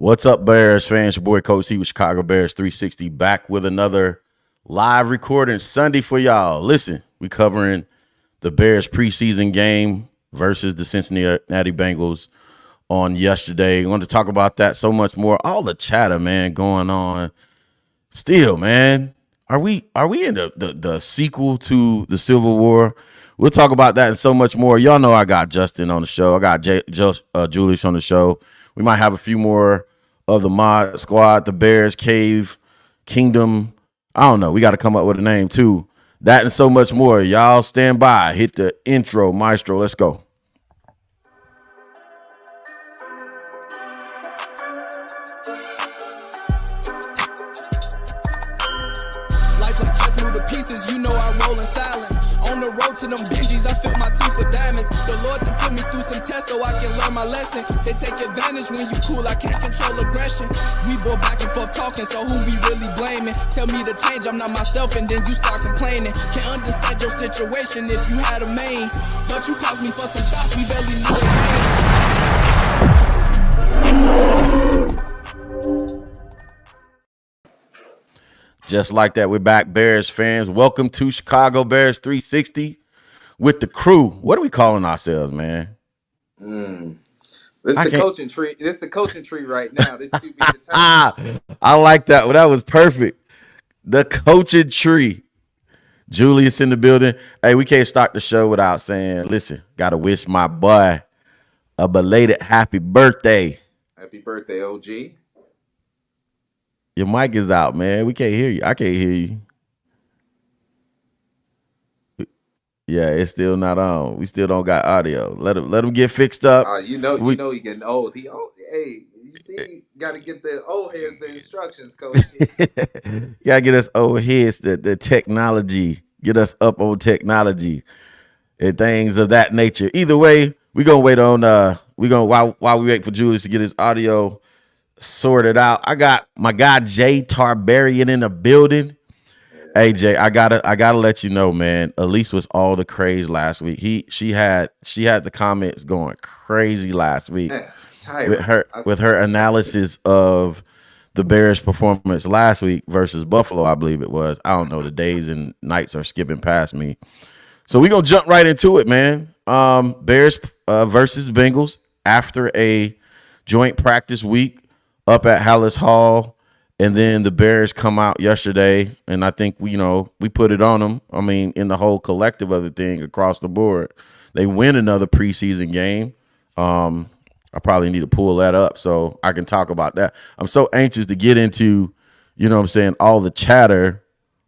What's up, Bears fans? Your boy Coach T with Chicago Bears 360 back with another live recording Sunday for y'all. Listen, we covering the Bears preseason game versus the Cincinnati Bengals on yesterday. We want to talk about that so much more. All the chatter, man, going on. Still, man, are we in the sequel to the Civil War? We'll talk about that and so much more. Y'all know I got Justin on the show. I got Julius on the show. We might have a few more of the mod squad, the Bears Cave Kingdom. I don't know. We got to come up with a name too. That and so much more. Y'all stand by. Hit the intro, maestro. Let's go. Life like chess move to pieces. You know I roll in silence. On the road to them Benjis, I fill my teeth with diamonds. The Lord done put me through some tests so I can learn my lesson. They take advantage when you cool, I can't control aggression. We go back and forth talking, so who we really blaming? Tell me to change, I'm not myself, and then you start complaining. Can't understand your situation if you had a main. But you cost me for some shots, we barely knew it. Just like that, we're back, Bears fans. Welcome to Chicago Bears 360 with the crew. What are we calling ourselves, man? This is the coaching tree. This is the coaching tree right now. This to be the time. I like that. Well, that was perfect. The coaching tree. Julius in the building. Hey, we can't start the show without saying, listen, got to wish my boy a belated happy birthday. Happy birthday, OG. Your mic is out, man. We can't hear you. I can't hear you. Yeah, it's still not on. We still don't got audio. Let him get fixed up. You know he getting old. Hey, you see, got to get the old heads the instructions, Coach. Gotta get us old heads the technology. Get us up on technology and things of that nature. Either way, we gonna wait on. While we wait for Julius to get his audio sorted out. I got my guy Jay Tarbarian in the building. Hey Jay, I gotta let you know, man. Elise was all the craze last week. She had the comments going crazy last week with her analysis of the Bears' performance last week versus Buffalo, I believe it was. I don't know. The days and nights are skipping past me. So we're gonna jump right into it, man. Bears versus Bengals after a joint practice week up at Hallis Hall, and then the Bears come out yesterday, and I think we put it on them. I mean, in the whole collective of the thing across the board, they win another preseason game. I probably need to pull that up so I can talk about that. I'm so anxious to get into, all the chatter,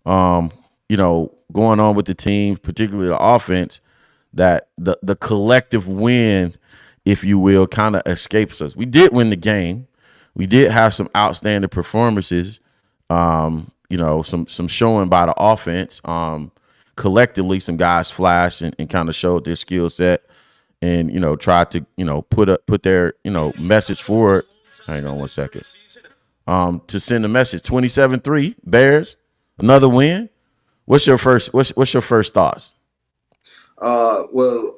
going on with the team, particularly the offense, that the collective win, if you will, kind of escapes us. We did win the game. We did have some outstanding performances, some showing by the offense. Collectively, some guys flashed and kind of showed their skill set and, tried to, put their, message forward. Hang on one second. To send a message. 27-3, Bears, another win. What's your first thoughts? Well,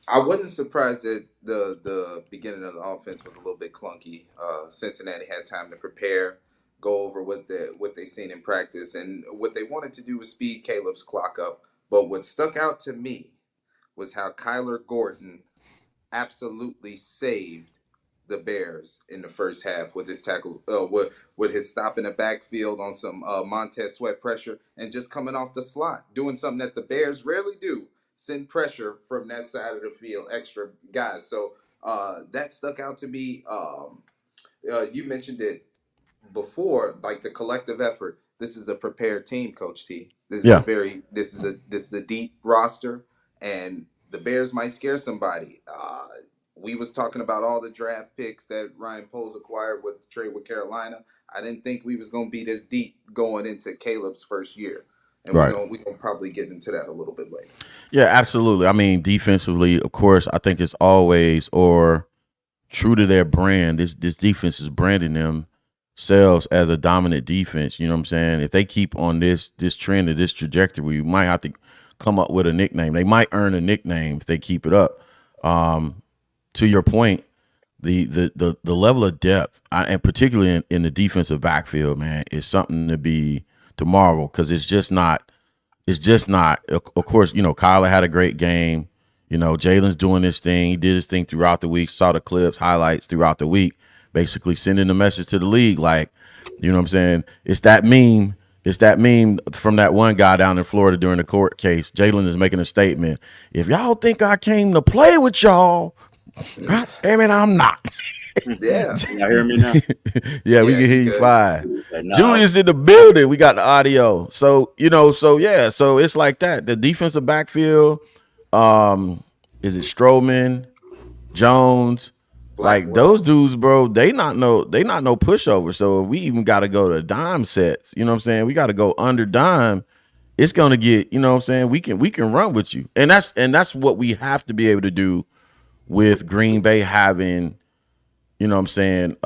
I wasn't surprised that the beginning of the offense was a little bit clunky. Cincinnati had time to prepare, go over what they seen in practice, and what they wanted to do was speed Caleb's clock up. But what stuck out to me was how Kyler Gordon absolutely saved the Bears in the first half with his tackles, with his stop in the backfield on some Montez Sweat pressure and just coming off the slot, doing something that the Bears rarely do. Send pressure from that side of the field, extra guys. So that stuck out to me. You mentioned it before, like the collective effort. This is a prepared team, Coach T. This is a deep roster, and the Bears might scare somebody. We was talking about all the draft picks that Ryan Poles acquired with the trade with Carolina. I didn't think we was gonna be this deep going into Caleb's first year. And right. we're going to probably get into that a little bit later. Yeah, absolutely. I mean, defensively, of course, I think it's always true to their brand. This defense is branding themselves as a dominant defense. You know what I'm saying? If they keep on this trend or this trajectory, we might have to come up with a nickname. They might earn a nickname if they keep it up. To your point, the level of depth, and particularly in the defensive backfield, man, is something to marvel because it's just not. It's just not. Of course, Kyler had a great game. Jalen's doing this thing. He did his thing throughout the week. Saw the clips, highlights throughout the week, basically sending the message to the league, like, what I'm saying? It's that meme. It's that meme from that one guy down in Florida during the court case. Jalen is making a statement. If y'all think I came to play with y'all, God damn it, I'm not. Yeah. Y'all hear me now? Yeah, we Yeah, can hear you you good. fine. Like, nah, Julius in the building. We got the audio. So, so it's like that. The defensive backfield, um, is it Strowman, Jones? Like those Blackwell. dudes, bro, they not no pushover. So if we even gotta go to dime sets, you know what I'm saying? We gotta go under dime. It's gonna get, you know what I'm saying? We can run with you. And that's what we have to be able to do with Green Bay having, you know what I'm saying,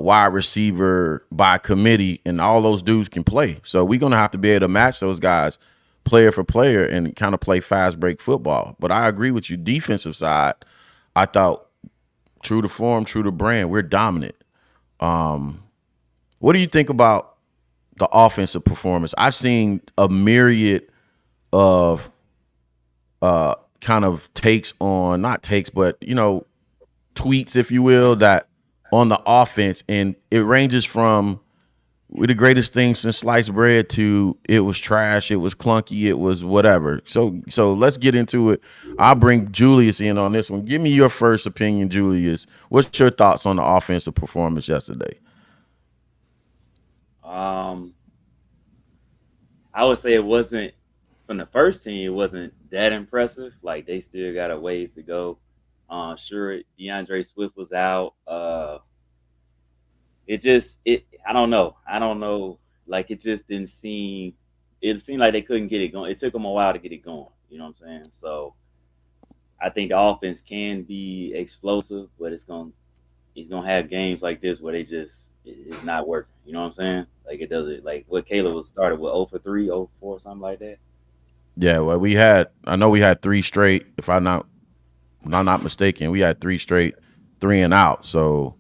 wide receiver by committee, and all those dudes can play. So we're going to have to be able to match those guys player for player and kind of play fast break football. But I agree with you. Defensive side, I thought true to form, true to brand, we're dominant. What do you think about the offensive performance? I've seen a myriad of kind of takes on, not takes, but, tweets, if you will, that on the offense, and it ranges from we're the greatest thing since sliced bread to it was trash, it was clunky, it was whatever. So let's get into it. I'll bring Julius in on this one. Give me your first opinion, Julius. What's your thoughts on the offensive performance yesterday? um, I would say it wasn't from the first team. It wasn't that impressive. Like they still got a ways to go. Sure, DeAndre Swift was out. It just it. I don't know. I don't know. Like it just didn't seem. It seemed like they couldn't get it going. It took them a while to get it going. You know what I'm saying? So I think the offense can be explosive, but he's gonna have games like this where it's not working. You know what I'm saying? Like it doesn't like what Caleb was started with 0 for 3, 0 for 4, something like that. Yeah, well, I know we had three straight, if I'm not mistaken, we had three straight three and out. So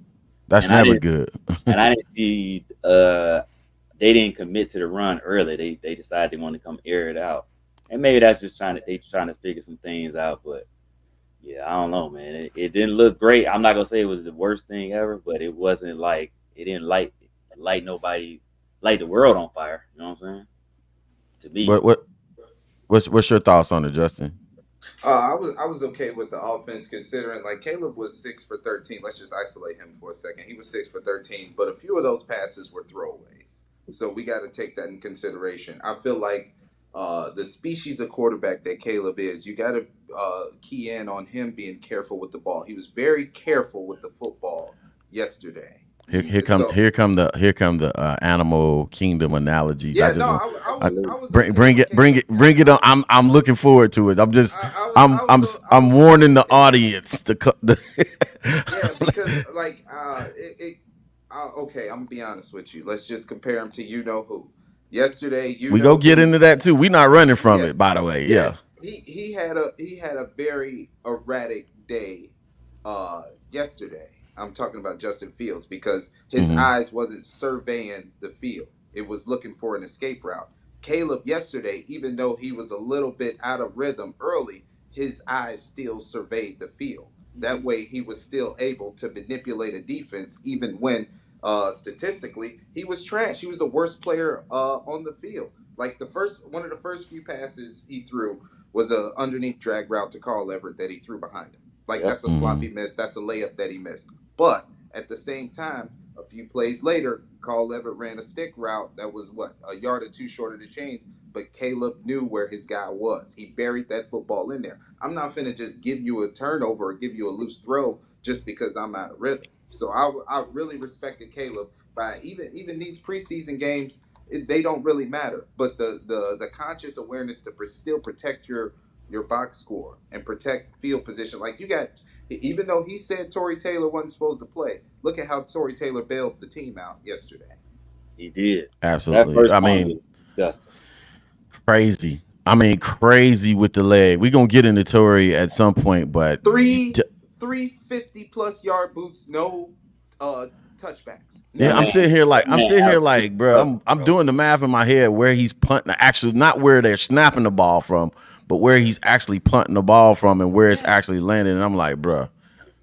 that's And I never didn't good. and I didn't see they didn't commit to the run early. They decided they want to come air it out. And maybe that's just trying to figure some things out, but yeah, I don't know, man. It didn't look great. I'm not gonna say it was the worst thing ever, but it wasn't like it didn't light nobody light the world on fire. You know what I'm saying? To me, What's your thoughts on it, Justin? I was okay with the offense considering like Caleb was 6 for 13. Let's just isolate him for a second. He was 6 for 13, but a few of those passes were throwaways. So we got to take that in consideration. I feel like the species of quarterback that Caleb is, you got to key in on him being careful with the ball. He was very careful with the football yesterday. Here come So the animal kingdom analogies. I yeah, just no, want I was okay bring with it Caleb. bring it on. I'm looking forward to it. I'm just I was I I'm was warning okay the with it. audience. Yeah, because like okay, I'm gonna be honest with you. Let's just compare him to you know who. Yesterday, you We go know get who. into that too. We not running from Yeah, it, by the way. yeah. Yeah. He had a very erratic day yesterday. I'm talking about Justin Fields because his Hmm. eyes wasn't surveying the field. It was looking for an escape route. Caleb yesterday, even though he was a little bit out of rhythm early, his eyes still surveyed the field. That way he was still able to manipulate a defense even when statistically he was trash. He was the worst player on the field. Like one of the first few passes he threw was a underneath drag route to Carl Everett that he threw behind him. Like yep. that's a Hmm. sloppy miss. That's a layup that he missed. But at the same time, a few plays later, Carl Everett ran a stick route that was what a yard or two short of the chains. But Caleb knew where his guy was. He buried that football in there. I'm not finna just give you a turnover or give you a loose throw just because I'm out of rhythm. So I really respected Caleb by even these preseason games. They don't really matter, but the conscious awareness to still protect your box score and protect field position. Like you got, even though he said Torrey Taylor wasn't supposed to play, look at how Torrey Taylor bailed the team out yesterday. He did. That Absolutely. first I one mean, was disgusting. crazy. I mean, crazy with the leg. We gonna get into Tory at some point, but Three 350+ yard boots, no touchbacks, Yeah, That none. man, I'm that sitting man here out there like, bro, struggling, I'm bro. doing the math in my head where he's punting, actually not where they're snapping the ball from, but where he's actually punting the ball from and where it's Yes. actually landing. And I'm like, bro,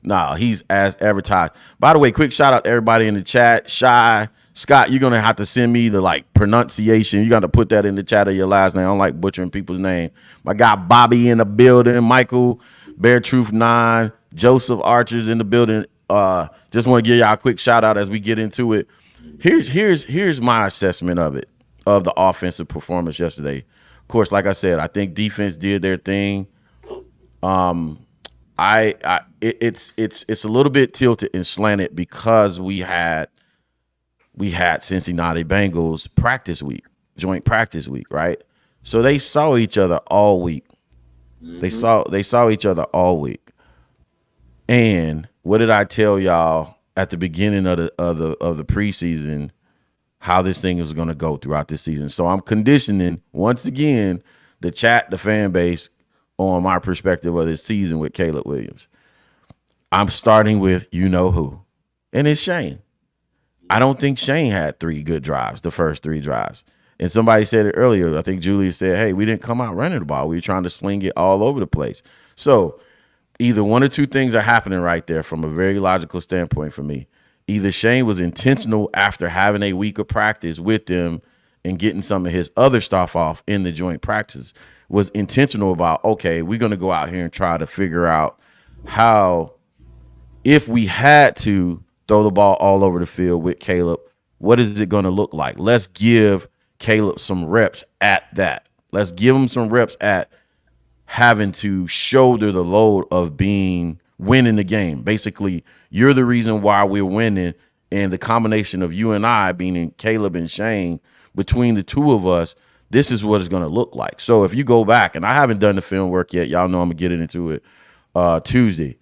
nah, he's as advertised. By the way, quick shout out to everybody in the chat. Shy, Scott, you're gonna have to send me the like pronunciation. You got to put that in the chat of your last name. I don't like butchering people's name. My guy Bobby in the building. Michael, Bear Truth 9, Joseph Archer's in the building. Just want to give y'all a quick shout out as we get into it. Here's my assessment of it, of the offensive performance yesterday. Of course, like I said, I think defense did their thing. It's a little bit tilted and slanted because we had Cincinnati Bengals practice week, joint practice week, right? So they saw each other all week. Mm-hmm. They saw each other all week. And what did I tell y'all at the beginning of the preseason? How this thing is going to go throughout this season. So I'm conditioning once again the chat, the fan base on my perspective of this season with Caleb Williams. I'm starting with you know who, and it's Shane. I don't think Shane had 3 good drives, the first 3 drives. And somebody said it earlier. I think Julia said, hey, we didn't come out running the ball. We were trying to sling it all over the place. So either one or two things are happening right there from a very logical standpoint for me. Either Shane was intentional after having a week of practice with them and getting some of his other stuff off in the joint practice, was intentional about, okay, we're going to go out here and try to figure out how, if we had to throw the ball all over the field with Caleb, what is it going to look like? Let's give Caleb some reps at that. Let's give him some reps at having to shoulder the load of winning the game. Basically, you're the reason why we're winning, and the combination of you and I, being Caleb and Shane, between the two of us, this is what it's going to look like. So if you go back, and I haven't done the film work yet, y'all know I'm gonna get into it Tuesday,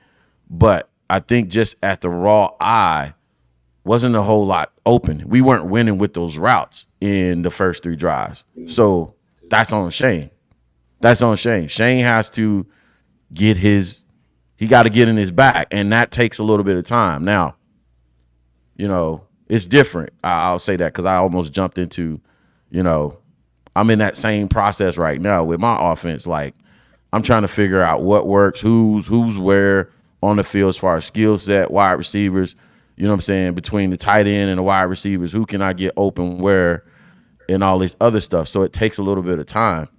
but I think just at the raw eye, wasn't a whole lot open. We weren't winning with those routes in the first 3 drives. So that's on Shane. That's on Shane. Shane has to get he got to get in his back, and that takes a little bit of time. Now, it's different. I'll say that because I almost jumped into, you know, I'm in that same process right now with my offense. Like, I'm trying to figure out what works, who's where on the field as far as skill set, wide receivers, you know what I'm saying, between the tight end and the wide receivers, who can I get open where, and all this other stuff. So it takes a little bit of time.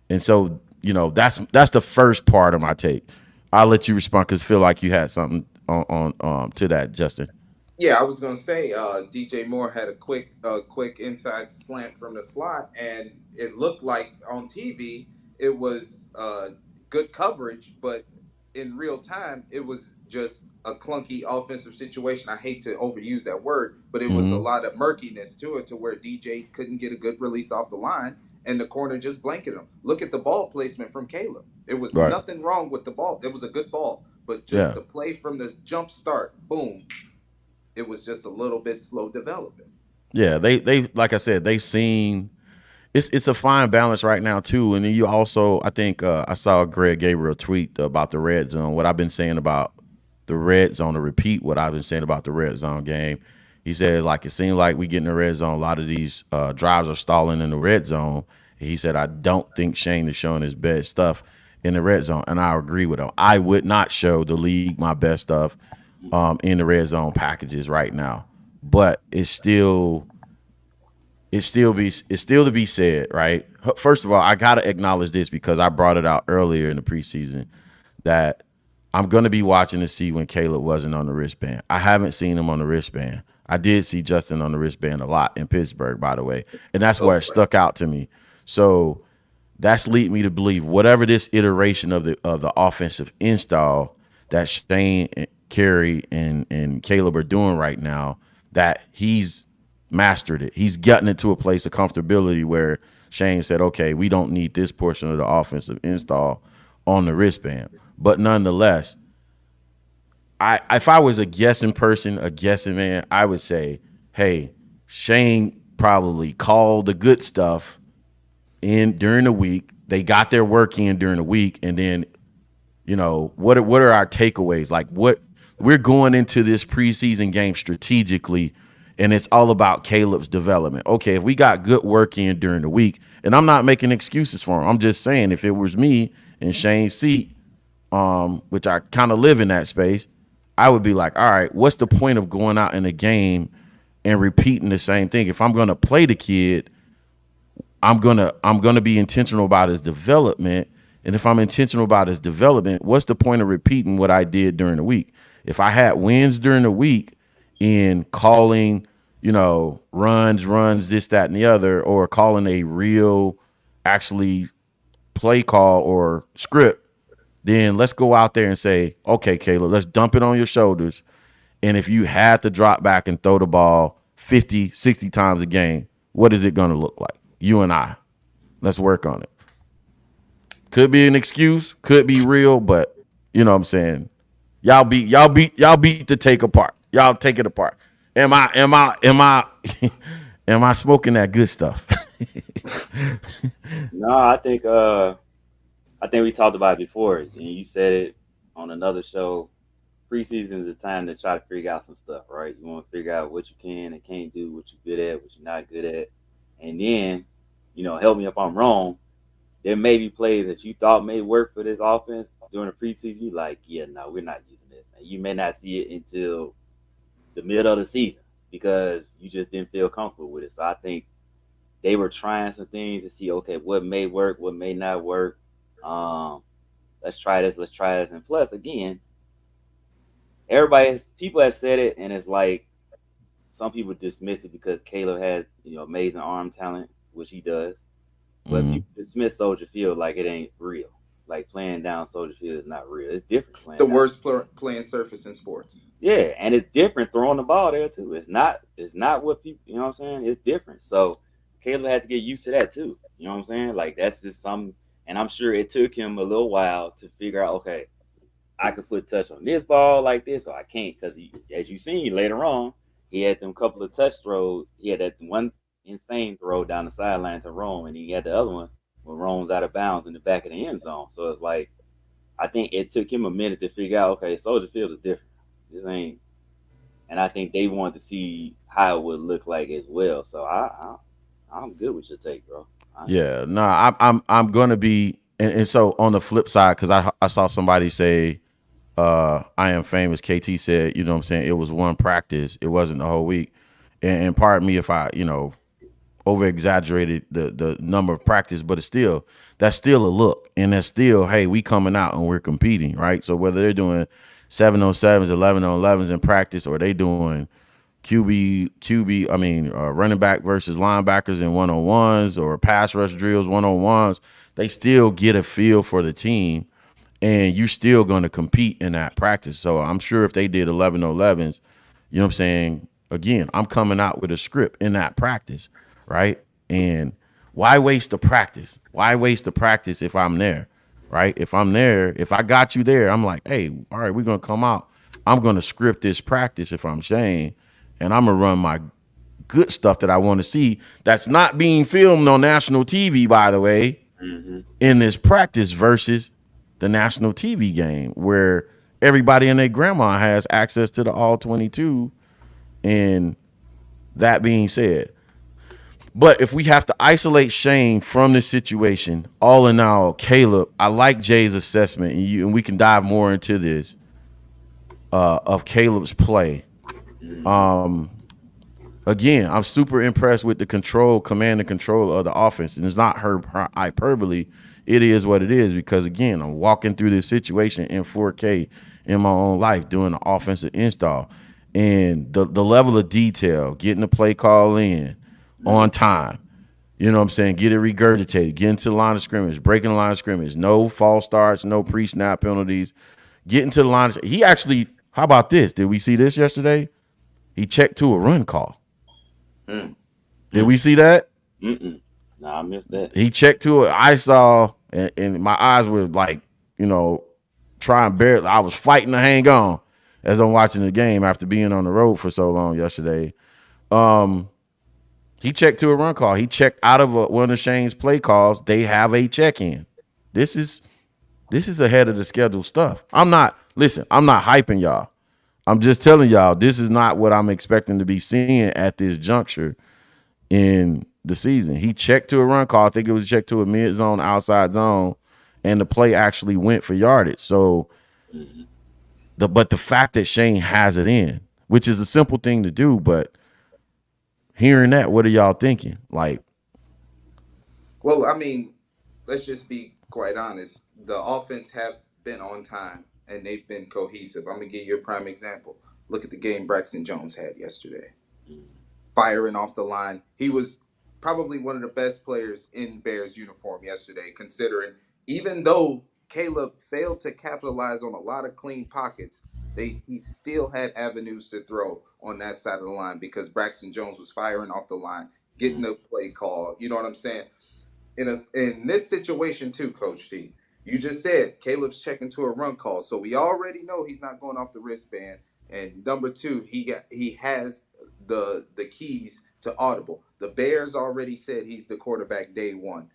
And so, that's the first part of my take. I'll let you respond because I feel like you had something on to that, Justin. Yeah, I was gonna say, DJ Moore had a quick inside slant from the slot, and it looked like on TV it was good coverage, but in real time it was just a clunky offensive situation. I hate to overuse that word, but it was a Mm-hmm. lot of murkiness to it, to where DJ couldn't get a good release off the line, and the corner just blanketed him. Look at the ball placement from Caleb. It was Right. nothing wrong with the ball. It was a good ball, but just Yeah. the play from the jump start, boom, it was just a little bit slow developing. Yeah. They like I said, they've seen it's a fine balance right now too. And then you also, I think I saw Greg Gabriel tweet about the red zone. What I've been saying about the red zone, to repeat what I've been saying about the red zone game. He says, like, it seems like we get in the red zone. A lot of these drives are stalling in the red zone. He said, I don't think Shane is showing his best stuff in the red zone. And I agree with him. I would not show the league my best stuff in the red zone packages right now. But it's still to be said, right? First of all, I gotta acknowledge this because I brought it out earlier in the preseason that I'm gonna be watching to see when Caleb wasn't on the wristband. I haven't seen him on the wristband. I did see Justin on the wristband a lot in Pittsburgh, by the way, and that's where it Okay. stuck out to me. So that's lead me to believe whatever this iteration of the offensive install that Shane, Kerry, and Caleb are doing right now, that he's mastered it. He's gotten it to a place of comfortability where Shane said, okay, we don't need this portion of the offensive install on the wristband. But nonetheless, if I was a guessing person, a guessing man, I would say, hey, Shane probably called the good stuff in during the week. They got their work in during the week, and then what are our takeaways? Like what we're going into this preseason game strategically, and it's all about Caleb's development. Okay, if we got good work in during the week, and I'm not making excuses for him. I'm just saying if it was me in Shane's seat, which I kind of live in that space, I would be like, all right, what's the point of going out in a game and repeating the same thing? If I'm gonna play the kid, I'm gonna be intentional about his development. And if I'm intentional about his development, what's the point of repeating what I did during the week? If I had wins during the week in calling, runs, this, that, and the other, or calling a real actually play call or script, then let's go out there and say, okay, Caleb, let's dump it on your shoulders. And if you had to drop back and throw the ball 50, 60 times a game, what is it going to look like? You and I. Let's work on it. Could be an excuse, could be real, but you know what I'm saying? Y'all beat the take apart. Y'all take it apart. Am I am I smoking that good stuff? No, I think we talked about it before, and you said it on another show. Preseason is a time to try to figure out some stuff, right? You want to figure out what you can and can't do, what you're good at, what you're not good at, and then, help me if I'm wrong. There may be plays that you thought may work for this offense during the preseason. You like, yeah, no, we're not using this, and you may not see it until the middle of the season because you just didn't feel comfortable with it. So I think they were trying some things to see, okay, what may work, what may not work. Um, let's try this, and plus, again, people have said it, and it's like some people dismiss it because Caleb has amazing arm talent, which he does. But Mhm. people dismiss Soldier Field like it ain't real. Like playing down Soldier Field is not real. It's different The playing down. worst playing surface in sports. Yeah, and it's different throwing the ball there too. It's not what people, you know what I'm saying? It's different. So Caleb has to get used to that too. You know what I'm saying? Like that's just something, and I'm sure it took him a little while to figure out, okay, I could put touch on this ball like this, or I can't, because he, as you seen later on, he had them couple of touch throws. He had that one insane throw down the sideline to Rome, and he had the other one when Rome's out of bounds in the back of the end zone. So it's like I think it took him a minute to figure out, okay, Soldier Field is different. This ain't, and I think they wanted to see how it would look like as well. So I'm good with your take, bro. Yeah, no, I'm gonna be, and so on the flip side, because I saw somebody say, I am famous. KT said, what I'm saying, it was one practice, it wasn't the whole week, and pardon me if I over exaggerated the number of practice, but that's still a look, and that's still, hey, we coming out and we're competing, right? So whether they're doing 7-on-7s, 11-on-11s in practice, or they doing running back versus linebackers in 1-on-1s or pass rush drills 1-on-1s, they still get a feel for the team, and you're still going to compete in that practice. So I'm sure if they did 11-on-11s, you know what I'm saying? Again, I'm coming out with a script in that practice, right? And why waste the practice? Why waste the practice if I'm there, right? If I'm there, if I got you there, I'm like, hey, all right, we're going to come out. I'm going to script this practice if I'm Shane, and I'm going to run my good stuff that I want to see that's not being filmed on national TV, by the way, Mm-hmm. in this practice versus the national TV game where everybody and their grandma has access to the all 22. And that being said, but if we have to isolate Shane from this situation, all in all, Caleb, I like Jay's assessment, and we can dive more into this of Caleb's play. Mm-hmm. Again, I'm super impressed with the command and control of the offense. And it's not her hyperbole. It is what it is because, again, I'm walking through this situation in 4K in my own life doing an offensive install. And the level of detail, getting the play call in on time, you know what I'm saying, get it regurgitated, get into the line of scrimmage, breaking the line of scrimmage, no false starts, no pre-snap penalties, getting to the line. He actually, how about this? Did we see this yesterday? He checked to a run call. Mm. Did we see that? Mm-mm. No, I missed that. He checked to it. I saw, and my eyes were like, trying barely. I was fighting to hang on as I'm watching the game after being on the road for so long yesterday. He checked to a run call. He checked out of one of Shane's play calls. They have a check in. This is This is ahead of the schedule stuff. I'm not hyping y'all. I'm just telling y'all this is not what I'm expecting to be seeing at this juncture in the season. He checked to a run call. I think it was checked to a mid zone, outside zone, and the play actually went for yardage. So but the fact that Shane has it in, which is a simple thing to do, but hearing that, what are y'all thinking? Like, Well, I mean, let's just be quite honest. The offense have been on time and they've been cohesive. I'm gonna give you a prime example. Look at the game Braxton Jones had yesterday. Firing off the line. He was probably one of the best players in Bears uniform yesterday, considering even though Caleb failed to capitalize on a lot of clean pockets, he still had avenues to throw on that side of the line because Braxton Jones was firing off the line, getting the play call. You know what I'm saying? In this situation too, Coach T, you just said Caleb's checking to a run call, so we already know he's not going off the wristband. And number two, he has the keys to audible. The Bears already said he's the quarterback day one.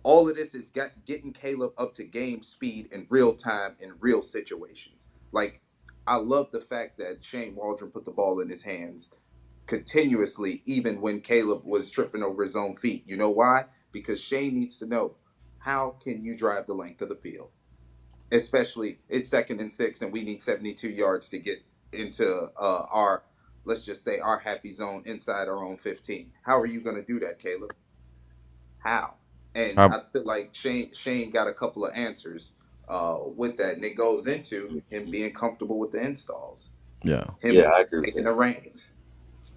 All of this is getting Caleb up to game speed in real time in real situations. Like, I love the fact that Shane Waldron put the ball in his hands continuously, even when Caleb was tripping over his own feet. You know why? Because Shane needs to know, how can you drive the length of the field? Especially it's 2nd and 6, and we need 72 yards to get into our, let's just say, our happy zone inside our own 15. How are you going to do that, Caleb? How? And how, I feel like Shane got a couple of answers with that, and it goes into him being comfortable with the installs, yeah. Yeah, him I agree with taking that. the reins.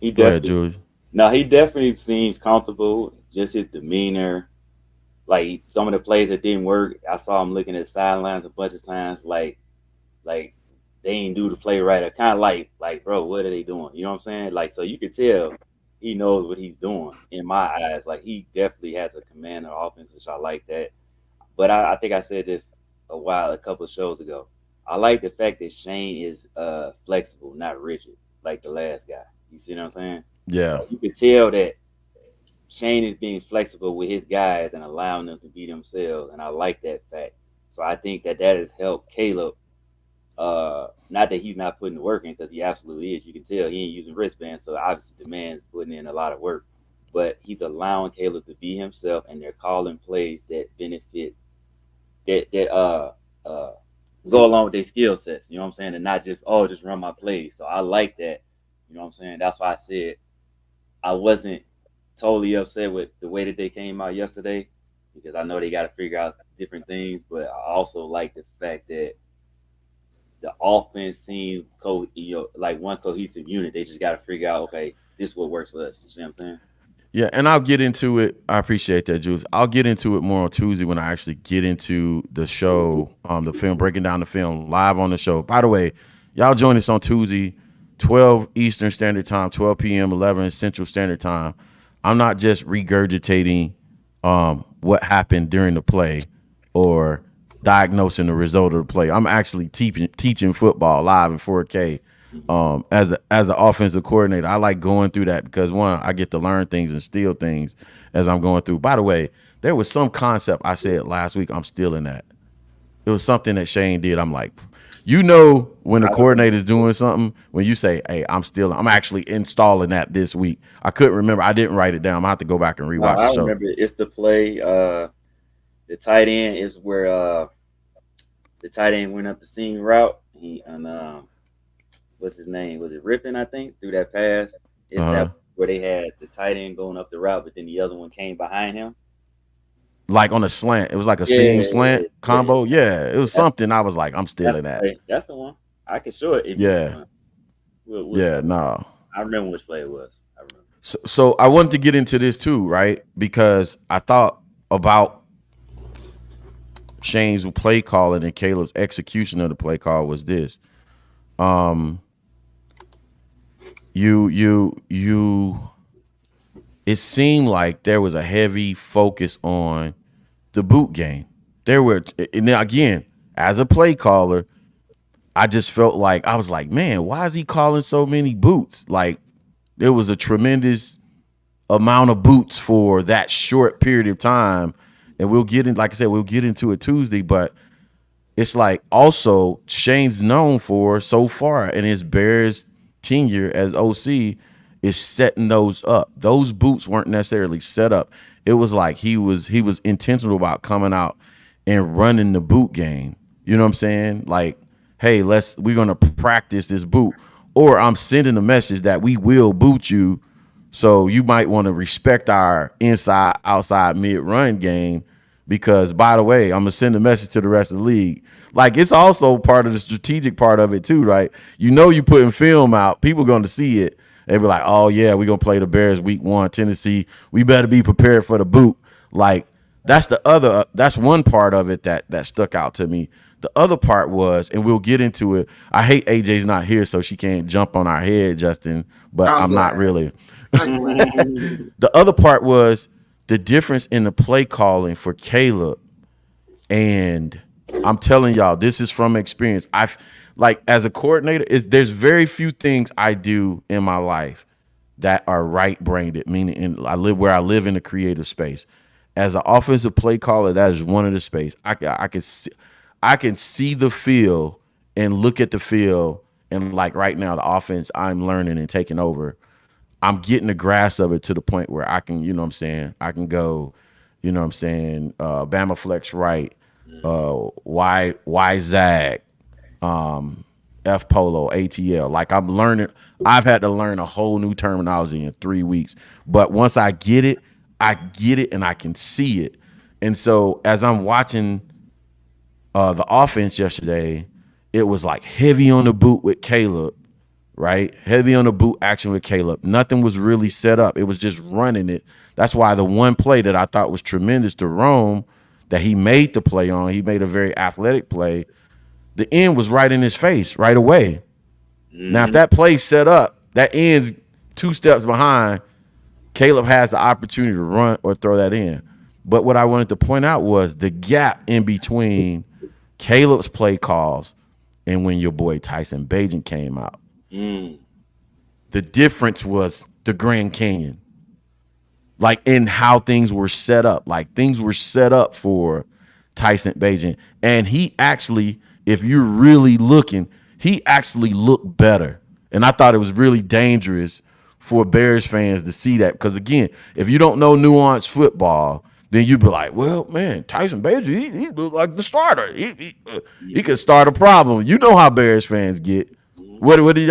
He Go ahead, definitely Julie. No, he definitely seems comfortable. Just his demeanor, like some of the plays that didn't work. I saw him looking at sidelines a bunch of times, like they ain't do the play right. Or kind of like, bro, what are they doing? You know what I'm saying? Like, so you could tell he knows what he's doing. In my eyes, like he definitely has a command of offense, which I like that. But I think I said this a couple of shows ago. I like the fact that Shane is flexible, not rigid, like the last guy. You see what I'm saying? Yeah. You could tell that Shane is being flexible with his guys and allowing them to be themselves, and I like that fact. So I think that has helped Caleb. Not that he's not putting the work in, because he absolutely is. You can tell he ain't using wristbands, so obviously the man's putting in a lot of work. But he's allowing Caleb to be himself, and they're calling plays that benefit that uh go along with their skill sets. You know what I'm saying? And not just run my plays. So I like that. You know what I'm saying? That's why I said I wasn't totally upset with the way that they came out yesterday, because I know they got to figure out different things. But I also like the fact that the offense seems like one cohesive unit. They just got to figure out, okay, this is what works for us. You see what I'm saying? Yeah, and I'll get into it. I appreciate that, Jules. I'll get into it more on Tuesday when I actually get into the show, the film, breaking down the film live on the show. By the way, y'all join us on Tuesday, 12 Eastern Standard Time, 12 p.m., 11 Central Standard Time. I'm not just regurgitating what happened during the play or diagnosing the result of the play. I'm actually teaching football live in 4K. As an offensive coordinator, I like going through that because one, I get to learn things and steal things as I'm going through. By the way, there was some concept I said last week. I'm stealing that. It was something that Shane did. I'm like, when the I remember. coordinator's doing something, when you say, "Hey, I'm actually installing that this week." I couldn't remember. I didn't write it down. I have to go back and No, rewatch I the show. remember. It's the play. The tight end is where the tight end went up the seam route. What's his name? Was it Rippin? I think through that pass. It's Uh-huh. that where they had the tight end going up the route, but then the other one came behind him. Like on a slant. It was like a Yeah, seam slant yeah. combo. Yeah, it was That's something. I was like, I'm that's stealing the that. play. That's the one. I can show it if you Yeah, want. We'll show yeah, it. no. I remember which play it was. I remember. So I wanted to get into this too, right? Because I thought about Shane's play calling and Caleb's execution of the play call was this. Um, you. It seemed like there was a heavy focus on the boot game. There were, and now again, as a play caller, I just felt like I was like, man, why is he calling so many boots? Like there was a tremendous amount of boots for that short period of time. and we'll get in. Like I said, we'll get into it Tuesday, but it's like also Shane's known for so far in his Bears tenure as OC is setting those up. Those boots weren't necessarily set up. It was like he was intentional about coming out and running the boot game. You know what I'm saying? Like, hey, we're gonna practice this boot, or I'm sending a message that we will boot you, so you might want to respect our inside outside mid run game because by the way, I'm gonna send a message to the rest of the league. Like it's also part of the strategic part of it too, right? You know, you putting film out, people going to see it. They be like, oh yeah, we gonna play the Bears week 1, Tennessee. We better be prepared for the boot. Like that's one part of it that stuck out to me. The other part was, and we'll get into it. I hate AJ's not here, so she can't jump on our head, Justin. But I'm I'm not glad. really. I'm glad. The other part was the difference in the play calling for Caleb. And I'm telling y'all, this is from experience. I've like as a coordinator, there's very few things I do in my life that are right brained, meaning I live in a creative space. As an offensive play caller, that is one of the space. I can see the field and look at the field and like right now, the offense I'm learning and taking over. I'm getting the grasp of it to the point where I can, you know what I'm saying, I can go, you know what I'm saying, Bama flex right, Y zag, F polo, ATL. Like I'm learning, I've had to learn a whole new terminology in 3 weeks. But once I get it and I can see it. And so as I'm watching the offense yesterday, it was like heavy on the boot with Caleb, right? Heavy on the boot action with Caleb. Nothing was really set up. It was just running it. That's why the one play that I thought was tremendous to Rome that he made the play on, he made a very athletic play. The end was right in his face right away. Now, if that play set up, that end's 2 steps behind, Caleb has the opportunity to run or throw that in. But what I wanted to point out was the gap in between Caleb's play calls and when your boy Tyson Bagent came out. The difference was the Grand Canyon, like in how things were set up. Like things were set up for Tyson Bagent. And he actually, if you're really looking, he actually looked better. And I thought it was really dangerous for Bears fans to see that. Because again, if you don't know nuanced football, then you'd be like, well, man, Tyson Bagent, he looked like the starter. He could start a problem. You know how Bears fans get. What did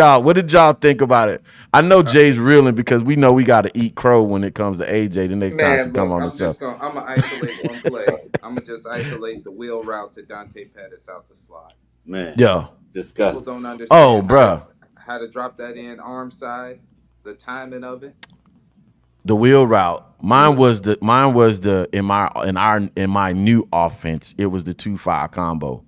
y'all think about it? I know Jay's reeling because we know we got to eat crow when it comes to AJ the next time she Man, come look, on the show. I'm gonna isolate one play. I'm gonna just isolate the wheel route to Dante Pettis out the slot. Man, Yeah. People disgusting. don't Oh, understand bruh. how to drop that in arm side, the timing of it. The wheel route. Mine Look, was the in my new offense. It was the 2-5 combo,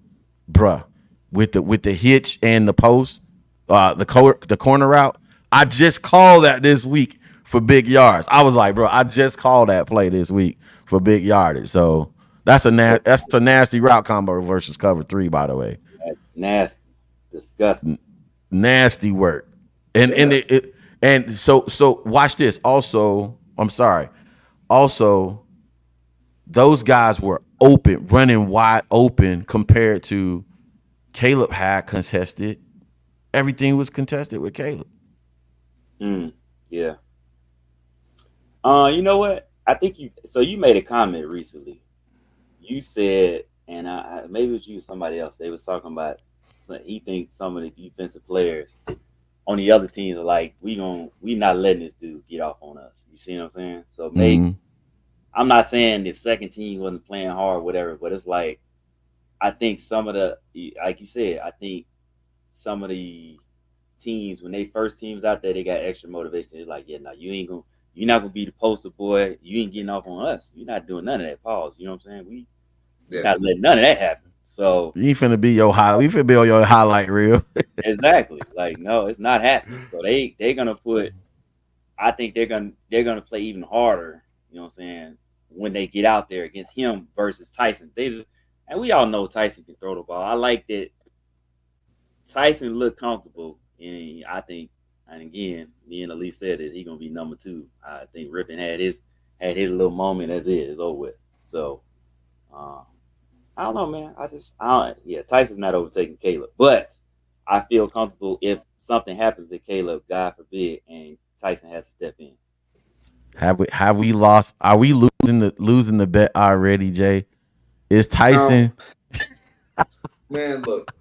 bruh, with the hitch and the post, the corner route. I just called that this week for big yards. I was like, bro, I just called that play this week for big yardage. So that's a nasty route combo versus cover 3, by the way. That's nasty, disgusting. Nasty work. And yeah, so watch this. Also, I'm sorry. Also, those guys were open, running wide open compared to Caleb had contested. Everything was contested with Caleb. Yeah. You know what? I think you. So you made a comment recently. You said, and maybe it was you or somebody else. They was talking about. He thinks some of the defensive players on the other teams are like, we not letting this dude get off on us. You see what I'm saying? So maybe Mm-hmm. I'm not saying the second team wasn't playing hard, whatever, but it's like I think some of the, like you said, I think some of the teams when they first teams out there, they got extra motivation. They're like, yeah, no, you're not gonna be the poster boy. You ain't getting off on us. You're not doing none of that. Pause. You know what I'm saying? We yeah. not letting none of that happen. So You ain't finna be your high. We finna be on your highlight reel. exactly, like no, it's not happening. So they're gonna put. I think they're gonna play even harder. You know what I'm saying? When they get out there against him versus Tyson, and we all know Tyson can throw the ball. I like that Tyson looked comfortable, and I think, and again, me and Elise said that he's gonna be number 2. I think Rippon had his little moment as it is over with. So Uh, I don't know, man. Yeah, Tyson's not overtaking Caleb, but I feel comfortable if something happens to Caleb, God forbid, and Tyson has to step in. Have we lost? Are we losing the bet already, Jay? Is Um, Tyson? man, look,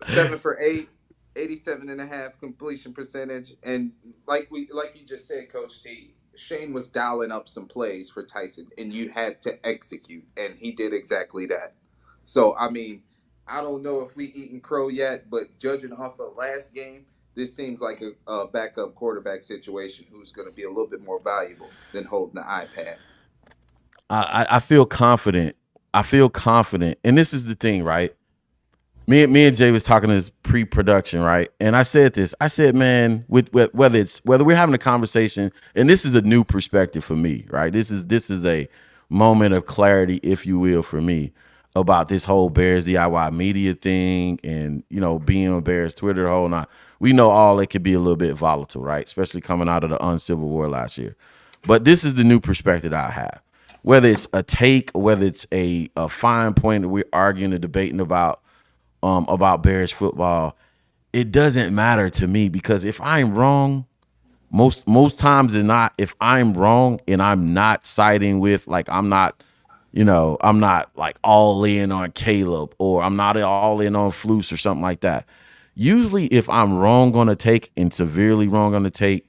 7 for 8, 87.5 completion percentage, and like you just said, Coach T, Shane was dialing up some plays for Tyson, and you had to execute, and he did exactly that. So I mean, I don't know if we eaten crow yet, but judging off of last game, this seems like a backup quarterback situation who's going to be a little bit more valuable than holding the iPad. I feel confident. I feel confident, and this is the thing, right? Me and Jay was talking this pre-production, right? And I said this. I said, man, with whether we're having a conversation, and this is a new perspective for me, right? This is a moment of clarity, if you will, for me about this whole Bears DIY media thing, and being on Bears Twitter the whole night. We know all it could be a little bit volatile, right? Especially coming out of the uncivil war last year. But this is the new perspective I have. Whether it's a take, whether it's a fine point that we're arguing or debating about Bears football, it doesn't matter to me, because if I'm wrong, most times than not, if I'm wrong and I'm not siding with, like, I'm not like all in on Caleb, or I'm not all in on Flus or something like that. Usually if I'm wrong on a take and severely wrong on a take,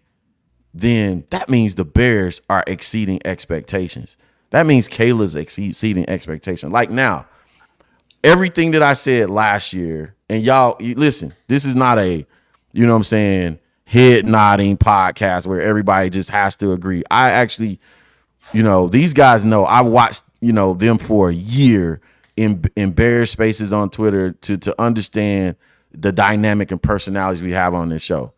then that means the Bears are exceeding expectations. That means Caleb's exceeding expectations. Like, now, everything that I said last year, and y'all, listen, this is not a, what I'm saying, head nodding podcast where everybody just has to agree. I actually, these guys know I watched, them for a year in Bears spaces on Twitter to understand the dynamic and personalities we have on this show.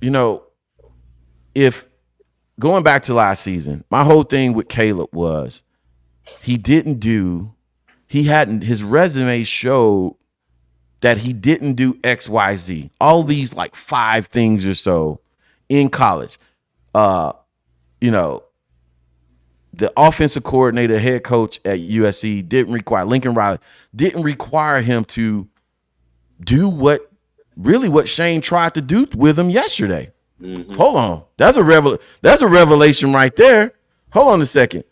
You know, if going back to last season, my whole thing with Caleb was his resume showed that he didn't do XYZ, all these like 5 things or so in college. You know, the offensive coordinator, head coach at USC Lincoln Riley didn't require him to do what Shane tried to do with him yesterday. Mm-hmm. Hold on. That's a revelation right there. Hold on a second.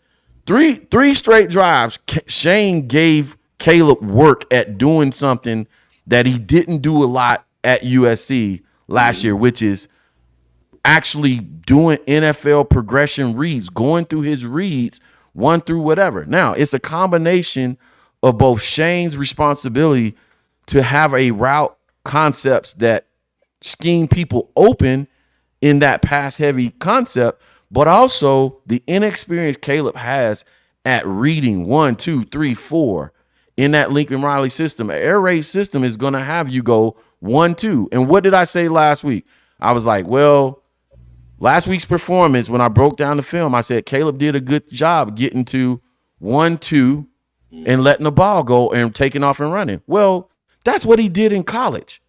Three straight drives, Shane gave Caleb work at doing something that he didn't do a lot at USC last year, which is actually doing NFL progression reads, going through his reads, 1 through whatever. Now, it's a combination of both Shane's responsibility to have a route concepts that scheme people open in that pass-heavy concept, but also the inexperience Caleb has at reading 1, 2, 3, 4 in that Lincoln Riley system. An air raid system is going to have you go 1, 2. And what did I say last week? I was like, well, last week's performance, when I broke down the film, I said Caleb did a good job getting to 1, 2 and letting the ball go and taking off and running. Well, that's what he did in college.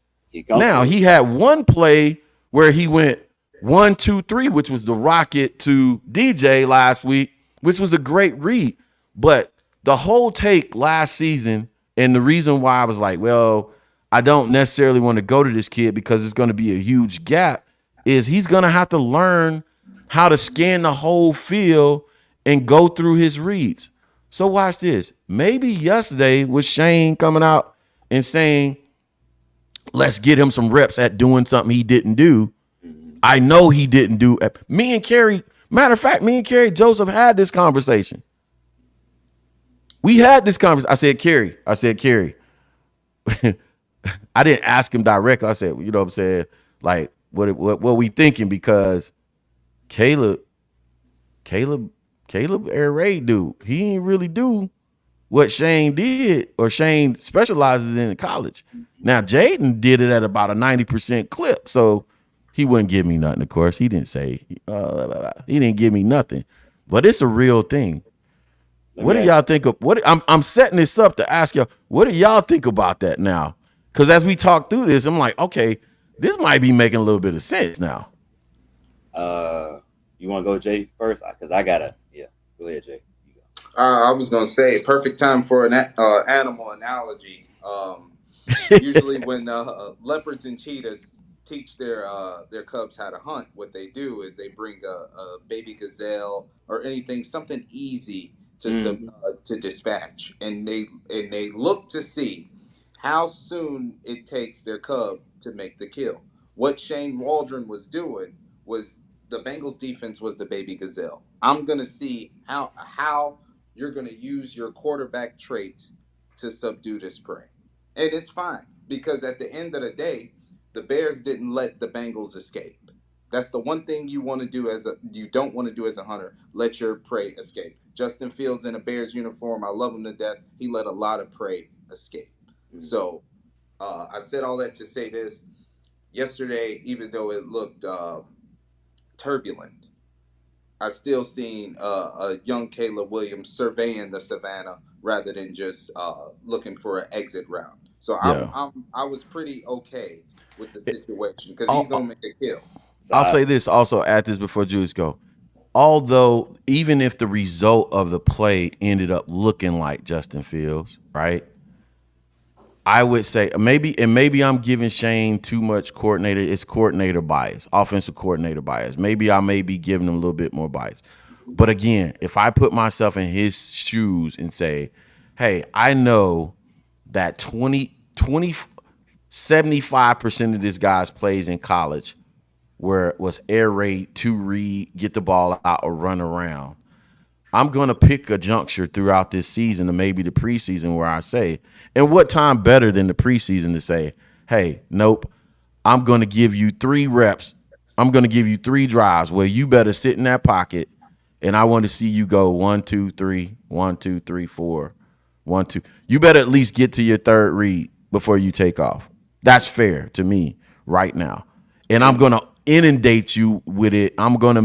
Now, he had one play where he went 1, 2, 3, which was the rocket to DJ last week, which was a great read. But the whole take last season, and the reason why I was like, well, I don't necessarily want to go to this kid because it's going to be a huge gap, is he's going to have to learn how to scan the whole field and go through his reads. So watch this. Maybe yesterday was Shane coming out and saying, let's get him some reps at doing something he didn't do. I know he didn't do. Me and Kerry Joseph had this conversation. We had this conversation. I said, Kerry. I didn't ask him directly. I said, you know what I'm saying? Like, what we thinking? Because Caleb air raid dude. He ain't really do what Shane did, or Shane specializes in college. Now, Jaden did it at about a 90% clip, so he wouldn't give me nothing, of course. He didn't say, he didn't give me nothing. But it's a real thing. What do y'all think of I'm setting this up to ask y'all, what do y'all think about that now? Because as we talk through this, I'm like, okay, this might be making a little bit of sense now. You want to go Jay first? Because I gotta. Yeah, go ahead, Jay. You go. I was gonna say perfect time for an animal analogy. Usually, when leopards and cheetahs teach their cubs how to hunt, what they do is they bring a baby gazelle or anything, something easy Mm-hmm. to dispatch, and they look to see how soon it takes their cub to make the kill. What Shane Waldron was doing was the Bengals defense was the baby gazelle. I'm gonna see how you're gonna use your quarterback traits to subdue this prey. And it's fine because at the end of the day, the Bears didn't let the Bengals escape. That's the one thing you don't want to do as a hunter. Let your prey escape. Justin Fields in a Bears uniform, I love him to death. He let a lot of prey escape. Mm-hmm. So I said all that to say this. Yesterday, even though it looked turbulent, I still seen a young Caleb Williams surveying the savannah rather than just looking for an exit route. So Yeah. I was pretty okay with the It- situation because he's gonna I'll, make a kill. So I'll I, say this also, add this before Julius go. Although, even if the result of the play ended up looking like Justin Fields, right? I would say maybe I'm giving Shane too much coordinator. It's coordinator bias, offensive coordinator bias. Maybe I may be giving him a little bit more bias. But again, if I put myself in his shoes and say, hey, I know that 75% of this guy's plays in college where it was air raid, to read, get the ball out, or run around. I'm going to pick a juncture throughout this season or maybe the preseason where I say, and what time better than the preseason to say, hey, nope, I'm going to give you 3 reps. I'm going to give you 3 drives where you better sit in that pocket, and I want to see you go 1, 2, 3, 1, 2, 3, 4, 1, 2. You better at least get to your third read before you take off. That's fair to me right now. And I'm And going to inundate you with it. I'm going to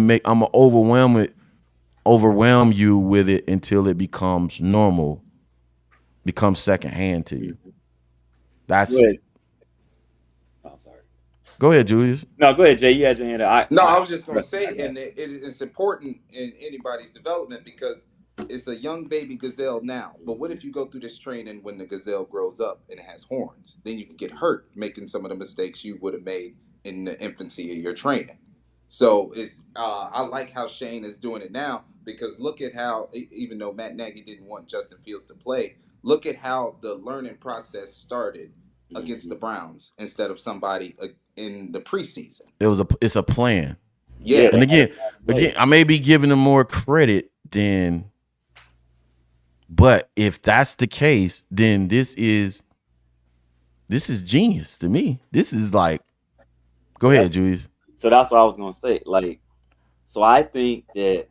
overwhelm you with it until it becomes normal, becomes secondhand to you. mm-hmm. Go That's ahead. Oh, sorry. Go ahead, Julius. No, go ahead, Jay. You had your hand up. no, I I was just gonna trust you. I say, got. and it's important in anybody's development because it's a young baby gazelle now. But what Mm-hmm. if you go through this training when the gazelle grows up and it has horns? Then you could get hurt making some of the mistakes you would have made in the infancy of your training. So it's I like how Shane is doing it now because look at how even though Matt Nagy didn't want Justin Fields to play, look at how the learning process started against Mm-hmm. the Browns instead of somebody in the preseason. It's a plan. Yeah, Yeah, And they had a again, plan in again, place. I may be giving them more credit than, but if that's the case, then this is genius to me. This is like, go So ahead, that's Julius. so that's what I was gonna say. Like, so I think that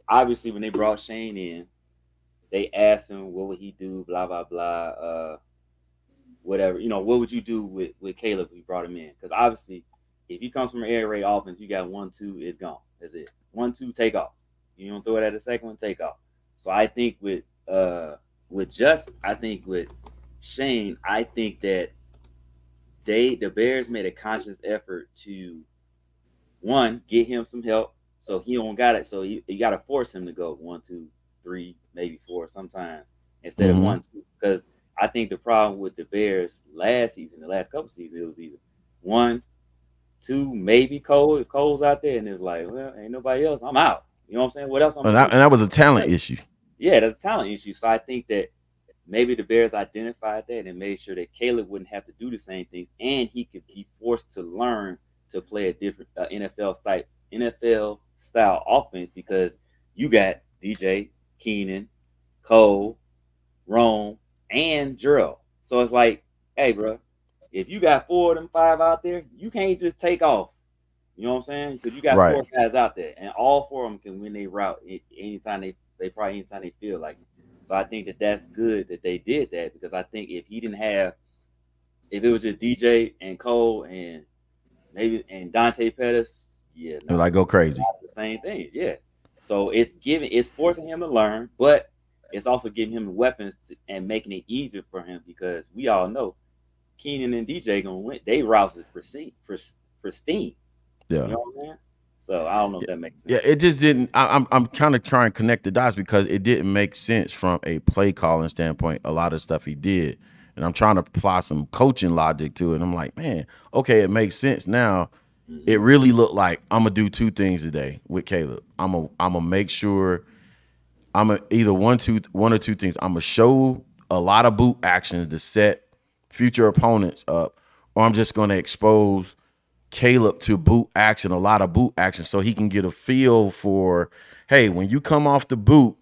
obviously when they brought Shane in, they asked him what would he do, blah blah blah, whatever. What would you do with Caleb if you brought him in? Because obviously, if he comes from an air raid offense, you got 1-2, it's gone. That's it. 1-2, take off. You don't throw it at the second one, take off. So I think I think with Shane, I think that the Bears made a conscious effort to one get him some help, so he don't got it. So you got to force him to go 1, 2, 3, maybe 4 sometimes instead of Mm-hmm. 1, 2. Because I think the problem with the Bears last season, the last couple seasons, it was either 1, 2, maybe Cole. If Cole's out there and it's like, well, ain't nobody else, I'm out. You know what I'm saying? What else I'm And gonna that, do? and that was a talent Right. issue. Yeah, that's a talent issue. So I think that maybe the Bears identified that and made sure that Caleb wouldn't have to do the same things, and he could be forced to learn to play a different NFL style offense because you got DJ, Keenan, Cole, Rome, and Jarrell. So it's like, hey, bro, if you got 4 of them 5 out there, you can't just take off. You know what I'm saying? Because you got Right. 4 guys out there, and all 4 of them can win their route anytime they probably anytime they feel like it. So I think that that's good that they did that because I think if it was just DJ and Cole and maybe and Dante Pettis, yeah, It was no, like, go crazy. the same thing, yeah. So it's forcing him to learn, but it's also giving him the weapons and making it easier for him because we all know Keenan and DJ gonna win. They routes is pristine. You Yeah. know what I'm saying? So I don't know if that makes Yeah, sense. it just didn't. I'm kind of trying to connect the dots because it didn't make sense from a play calling standpoint. A lot of stuff he did, and I'm trying to apply some coaching logic to it. And I'm like, man, okay, it makes sense now. It Hmm. really looked like I'm gonna do two things today with Caleb. I'm gonna make sure I'm gonna either one or two things. I'm gonna show a lot of boot actions to set future opponents up, or I'm just gonna expose Caleb to boot action, a lot of boot action, so he can get a feel for, hey, when you come off the boot,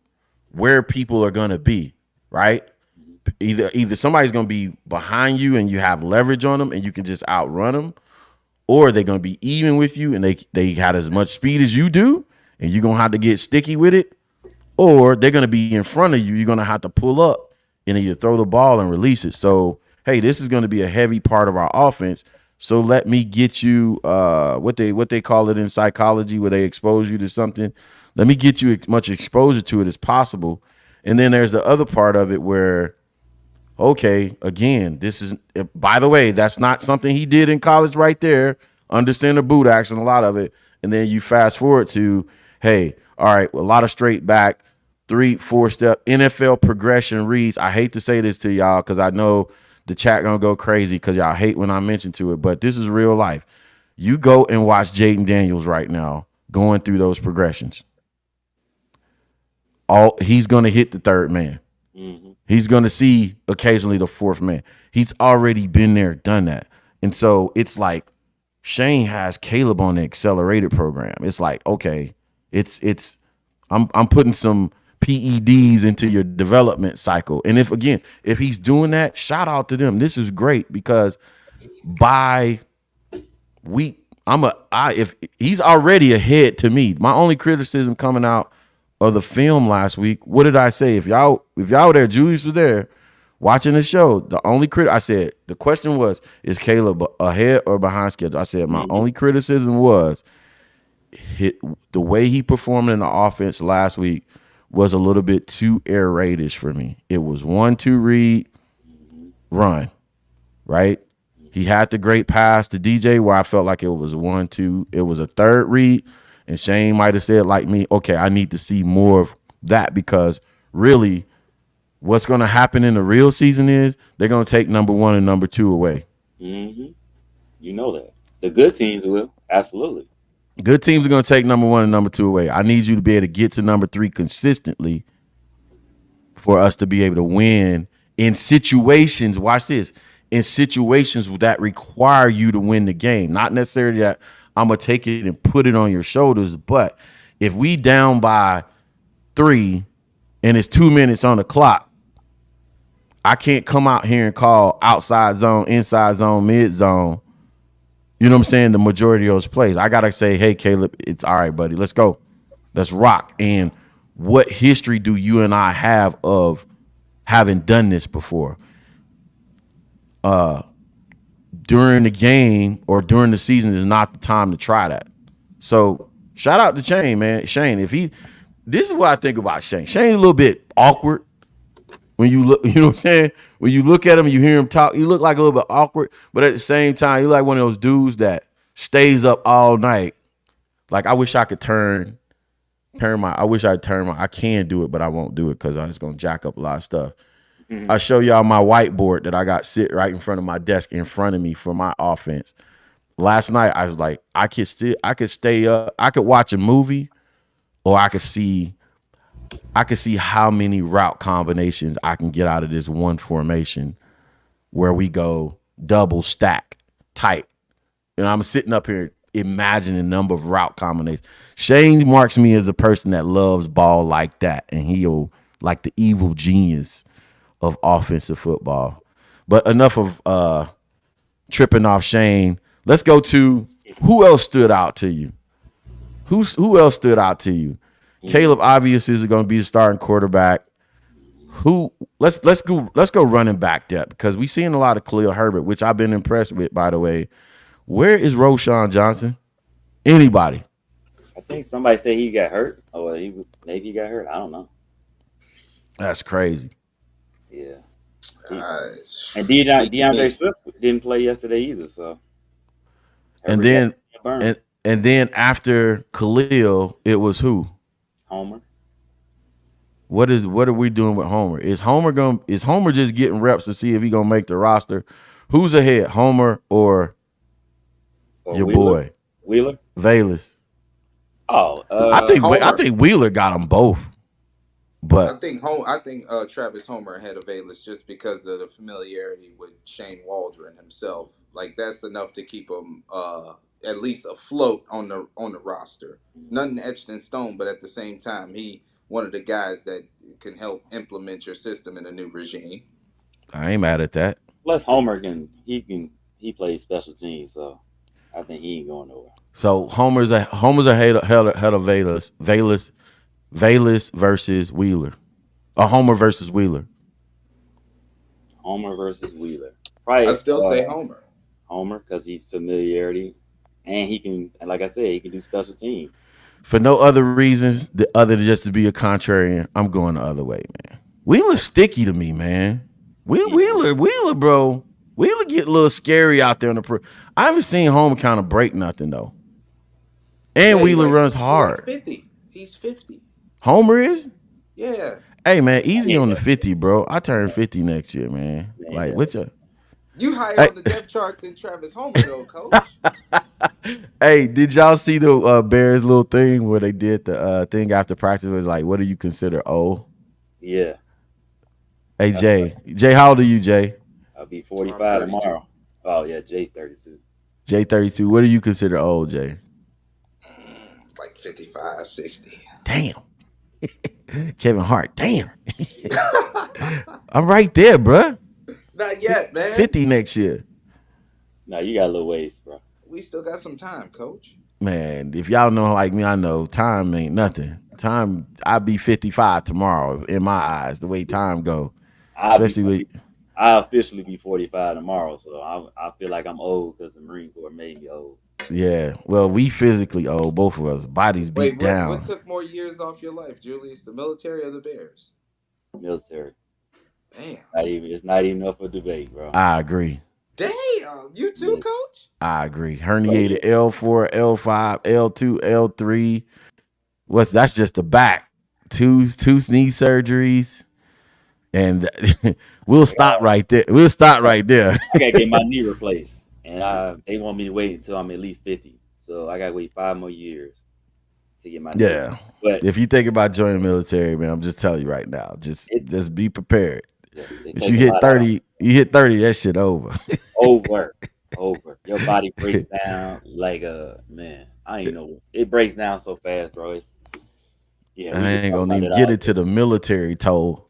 where people are gonna be, right? Either somebody's gonna be behind you and you have leverage on them and you can just outrun them, or they're gonna be even with you and they had as much speed as you do, and you're gonna have to get sticky with it, or they're going to be in front of you. You're going to have to pull up and either throw the ball and release it. So, hey, this is going to be a heavy part of our offense. So let me get you what they call it in psychology, where they expose you to something. Let me get you as much exposure to it as possible. And then there's the other part of it where, okay, again, this is, by the way, that's not something he did in college right there. Understand the boot action, a lot of it. And then you fast forward to, hey, all right, a lot of straight back, 3-4 step NFL progression reads. I hate to say this to y'all because I know the chat gonna go crazy because y'all hate when I mention to it, but this is real life. You go and watch Jaden Daniels right now going through those progressions. He's gonna hit the third man. Hmm. He's going to see occasionally the fourth man. He's already been there, done that. And so it's like Shane has Caleb on the accelerated program. It's like, okay, it's I'm putting some PEDs into your development cycle. And if he's doing that, shout out to them. This is great because by week if he's already ahead to me. My only criticism coming out of the film last week, what did I say? If y'all were there, Julius was there watching the show. I said the question was, is Caleb ahead or behind schedule? I said my Hmm. only criticism was the way he performed in the offense last week was a little bit too air raidish for me. It was 1-2 read, run, right? He had the great pass to DJ where I felt like it was 1-2. It was a third read, and Shane might have said like me, okay, I need to see more of that because really what's going to happen in the real season is they're going to take number one and number two away. Hmm. You know that the good teams will absolutely. Good teams are going to take number one and number two away. I need you to be able to get to number three consistently for us to be able to win in situations. Watch this. In situations that require you to win the game, not necessarily that I'm gonna take it and put it on your shoulders, but if we down by 3 and it's 2 minutes on the clock, I can't come out here and call outside zone, inside zone, mid zone. You know what I'm saying? The majority of those plays, I gotta say, hey Caleb, it's all right, buddy. Let's go. Let's rock. And what history do you and I have of having done this before? During the game or during the season is not the time to try that. So shout out to Shane, man. Shane, this is what I think about Shane. Shane a little bit awkward when you look, you know what I'm saying? When you look at him and you hear him talk, you look like a little bit awkward, but at the same time, you like one of those dudes that stays up all night. Like I wish I could I can do it, but I won't do it because I was gonna jack up a lot of stuff. I show y'all my whiteboard that I got sit right in front of my desk in front of me for my offense. Last night I was like, I could stay up, I could watch a movie, or I could see how many route combinations I can get out of this one formation where we go double stack tight. And I'm sitting up here imagining a number of route combinations. Shane marks me as the person that loves ball like that, and he'll like the evil genius of offensive football. But enough of tripping off Shane. Let's go to who else stood out to you? Who else stood out to you? Caleb obviously is going to be the starting quarterback. Who let's go running back depth because we seen a lot of Khalil Herbert, which I've been impressed with, by the way. Where is Roshan Johnson? Anybody? I think somebody said he got hurt, or maybe he got hurt. I don't know. That's crazy. Yeah. Uh, And he, DeAndre Swift didn't play yesterday either, so And Herbert got then burned. and And then after Khalil, it was who? Homer What are we doing with Homer? Is Homer just getting reps to see if he gonna make the roster? Who's ahead, Homer or or your Wheeler. boy Wheeler. Valus? Oh, I Homer. think Wheeler got them both, but I think Travis Homer ahead of Bayless just because of the familiarity with Shane Waldron himself. Like that's enough to keep him at least afloat on the roster. Nothing etched in stone, but at the same time, he one of the guys that can help implement your system in a new regime. I ain't mad at that. plus Homer he plays special teams, so I think he ain't going nowhere. So Homer's ahead of Valus versus Wheeler, a Homer versus Wheeler. Homer versus Wheeler. I Probably still say Homer. Homer because he's familiarity, and he can, like I said, he can do special teams. For no other reasons other than just to be a contrarian, I'm going the other way, man. Wheeler's sticky to me, man. Wheeler, bro. Wheeler get a little scary out there on I haven't seen Homer kind of break nothing though. And Yeah, Wheeler runs he like hard. 50. He's 50. Homer is? Yeah. Hey man, easy Yeah, on the 50, bro. I turn 50 next year, man. man, Like, what's your You higher hey, on the depth chart than Travis Homer though, coach. hey, did y'all see the Bears little thing where they did the thing after practice? It was like, what do you consider old? yeah. Hey Jay, how old are you, Jay? I'll be I'm 45 32. tomorrow. Oh yeah, Jay's 32. Jay 32. What do you consider old, Jay? Like 55, 60. Damn. Kevin Hart. Damn. I'm right there, bruh. Not yet, man. 50 next year. No, you got a little ways, bro. We still got some time, coach. Man, if y'all know like me, I know time ain't nothing. Time, I'll be 55 tomorrow in my eyes, the way time go. I'll Especially with I'll officially be 45 tomorrow, so I feel like I'm old because the Marine Corps made me old. yeah. Well, we physically old, both of us. Bodies beat Wait, what down. took more years off your life, Julius? The military or the Bears? Military. Damn. It's not even up for debate, bro. I agree. Damn. You too, Yeah. coach? I agree. Herniated L4, L5, L2, L3. That's just the back. Two knee surgeries. And we'll stop right there. We'll stop right there. I gotta get my knee replaced, and they want me to wait until I'm at least 50. So I gotta wait 5 more years to get my knee. Yeah. But If you think about joining the military, man, I'm just telling you right now. Just be prepared. yes, they If take you a hit lot out. 30, you hit 30, that shit over. Over. Your body breaks down like man. I ain't know it breaks down so fast, bro. It's yeah. I We can ain't talk gonna about even it get all into day, the military toll.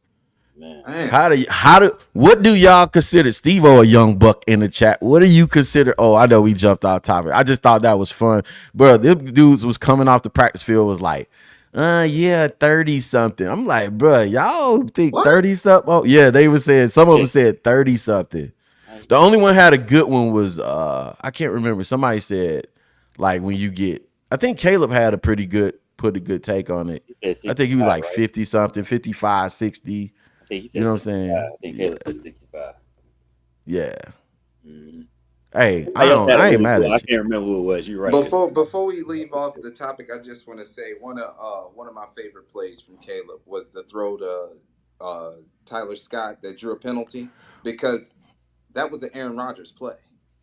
man. Damn. What do y'all consider? Steve-O, a young buck in the chat. What do you consider? Oh, I know we jumped off topic. I just thought that was fun. Bro, them dudes was coming off the practice field was like, yeah, 30 something. I'm like, bro, y'all think What? 30 something? Oh, yeah, they were saying some of them said 30 something. The only one had a good one was I can't remember. Somebody said like when you get I think Caleb had put a good take on it. He said I think he was 65, like right? 50 something, 55, 60. I think he You said know what I'm 65. saying? I think Yeah. Caleb said 65. Yeah. Mm-hmm. Hey, Somebody else had a I ain't really mad cool. I at you. can't remember who it was. You're right. Before we leave off the topic, I just want to say one of my favorite plays from Caleb was the throw to Tyler Scott that drew a penalty because that was an Aaron Rodgers play.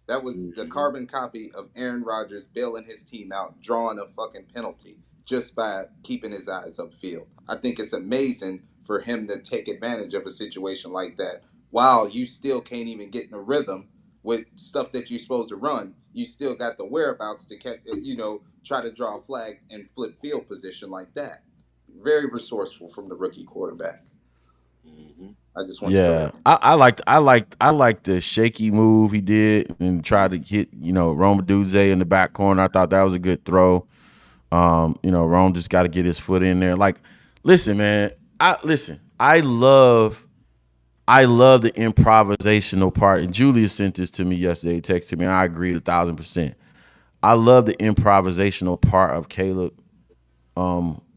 That was the Mm-hmm. carbon copy of Aaron Rodgers bailing his team out, drawing a fucking penalty just by keeping his eyes upfield. I think it's amazing for him to take advantage of a situation like that while you still can't even get in a rhythm with stuff that you're supposed to run. You still got the whereabouts to catch, try to draw a flag and flip field position like that. Very resourceful from the rookie quarterback. Mm-hmm. I just want to throw Yeah. that. I liked the shaky move he did and tried to hit, Rome Duze in the back corner. I thought that was a good throw. Rome just got to get his foot in there. Like, listen, man. I love the improvisational part. And Julius sent this to me yesterday. He texted me. I agreed 1,000%. I love the improvisational part of Caleb.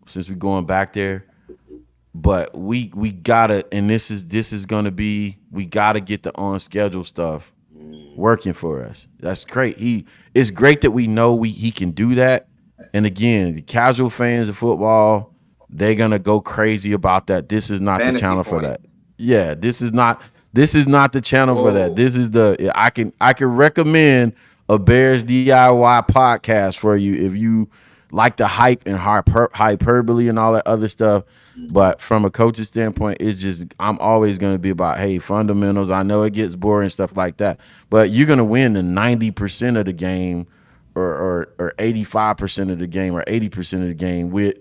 Since we're going back there, but we gotta, and this is gonna be, we gotta get the on schedule stuff working for us. That's great. It's great that we know he can do that. And again, the casual fans of football, they're gonna go crazy about that. This is not the Fantasy channel for point. that. Yeah, this is not the channel for that. Whoa. This is the I can recommend a Bears DIY podcast for you if you like the hype and hyperbole and all that other stuff. Mm-hmm. But from a coach's standpoint, it's just I'm always going to be about hey fundamentals. I know it gets boring and stuff like that, but you're going to win the 90% of the game, or 85% of the game, or 80% of the game with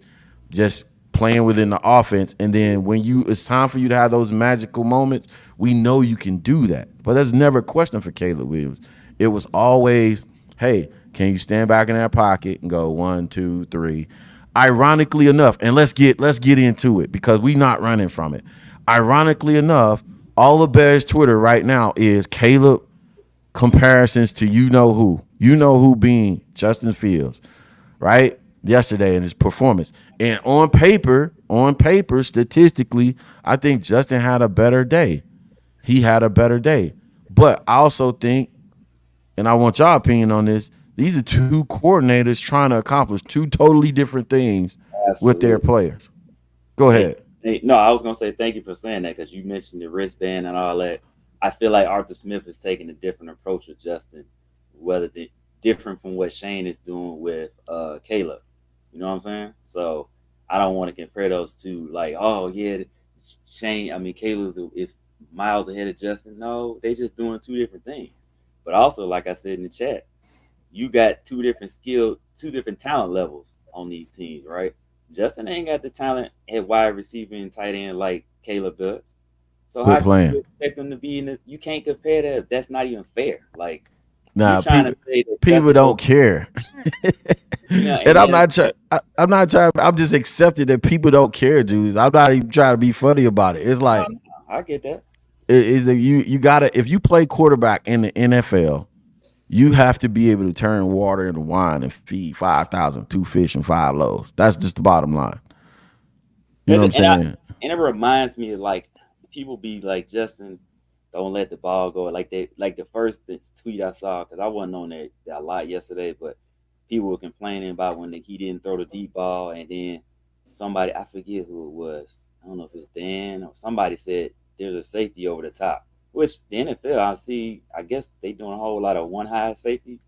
just playing within the offense. And then when it's time for you to have those magical moments, we know you can do that. But there's never a question for Caleb Williams. It was always, hey, can you stand back in that pocket and go 1, 2, 3? Ironically enough, and let's get into it because we not running from it. Ironically enough, all the Bears Twitter right now is Caleb comparisons to you know who being Justin Fields, right? Yesterday in his performance. And on paper, statistically, I think Justin had a better day. He had a better day. But I also think, and I want y'all opinion on this, these are two coordinators trying to accomplish two totally different things with their Absolutely. players. Go And, ahead. no, I was gonna say thank you for saying that because you mentioned the wristband and all that. I feel like Arthur Smith is taking a different approach with Justin, whether the different from what Shane is doing with Caleb. You know what I'm saying? So I don't want to compare those two. Like, oh yeah, Shane. I mean, Caleb is miles ahead of Justin. No, they just doing two different things. But also, like I said in the chat, you got two different talent levels on these teams, right? Justin ain't got the talent at wide receiver and tight end like Caleb does. So Quit how can playing. you expect them to be in this? You can't compare that. That's not even fair. Like you're Nah, trying to people say that people Justin don't go, care. and And I'm then not trying. I'm not trying. I'm just accepting that people don't care, Julius. I'm not even trying to be funny about it. It's no, like no, I get that. it is that you gotta if you play quarterback in the NFL, you have to be able to turn water into wine and feed 5,000, two fish and five loaves. That's just the bottom line. You know what I'm And saying? it reminds me of like people be like Justin, don't let the ball go. Like the first tweet I saw because I wasn't on that a lot yesterday, but people were complaining about when he didn't throw the deep ball, and then somebody I forget who it was. I don't know if it was Dan or somebody said there's a safety over the top. Which the NFL I see, I guess they doing a whole lot of one high safety.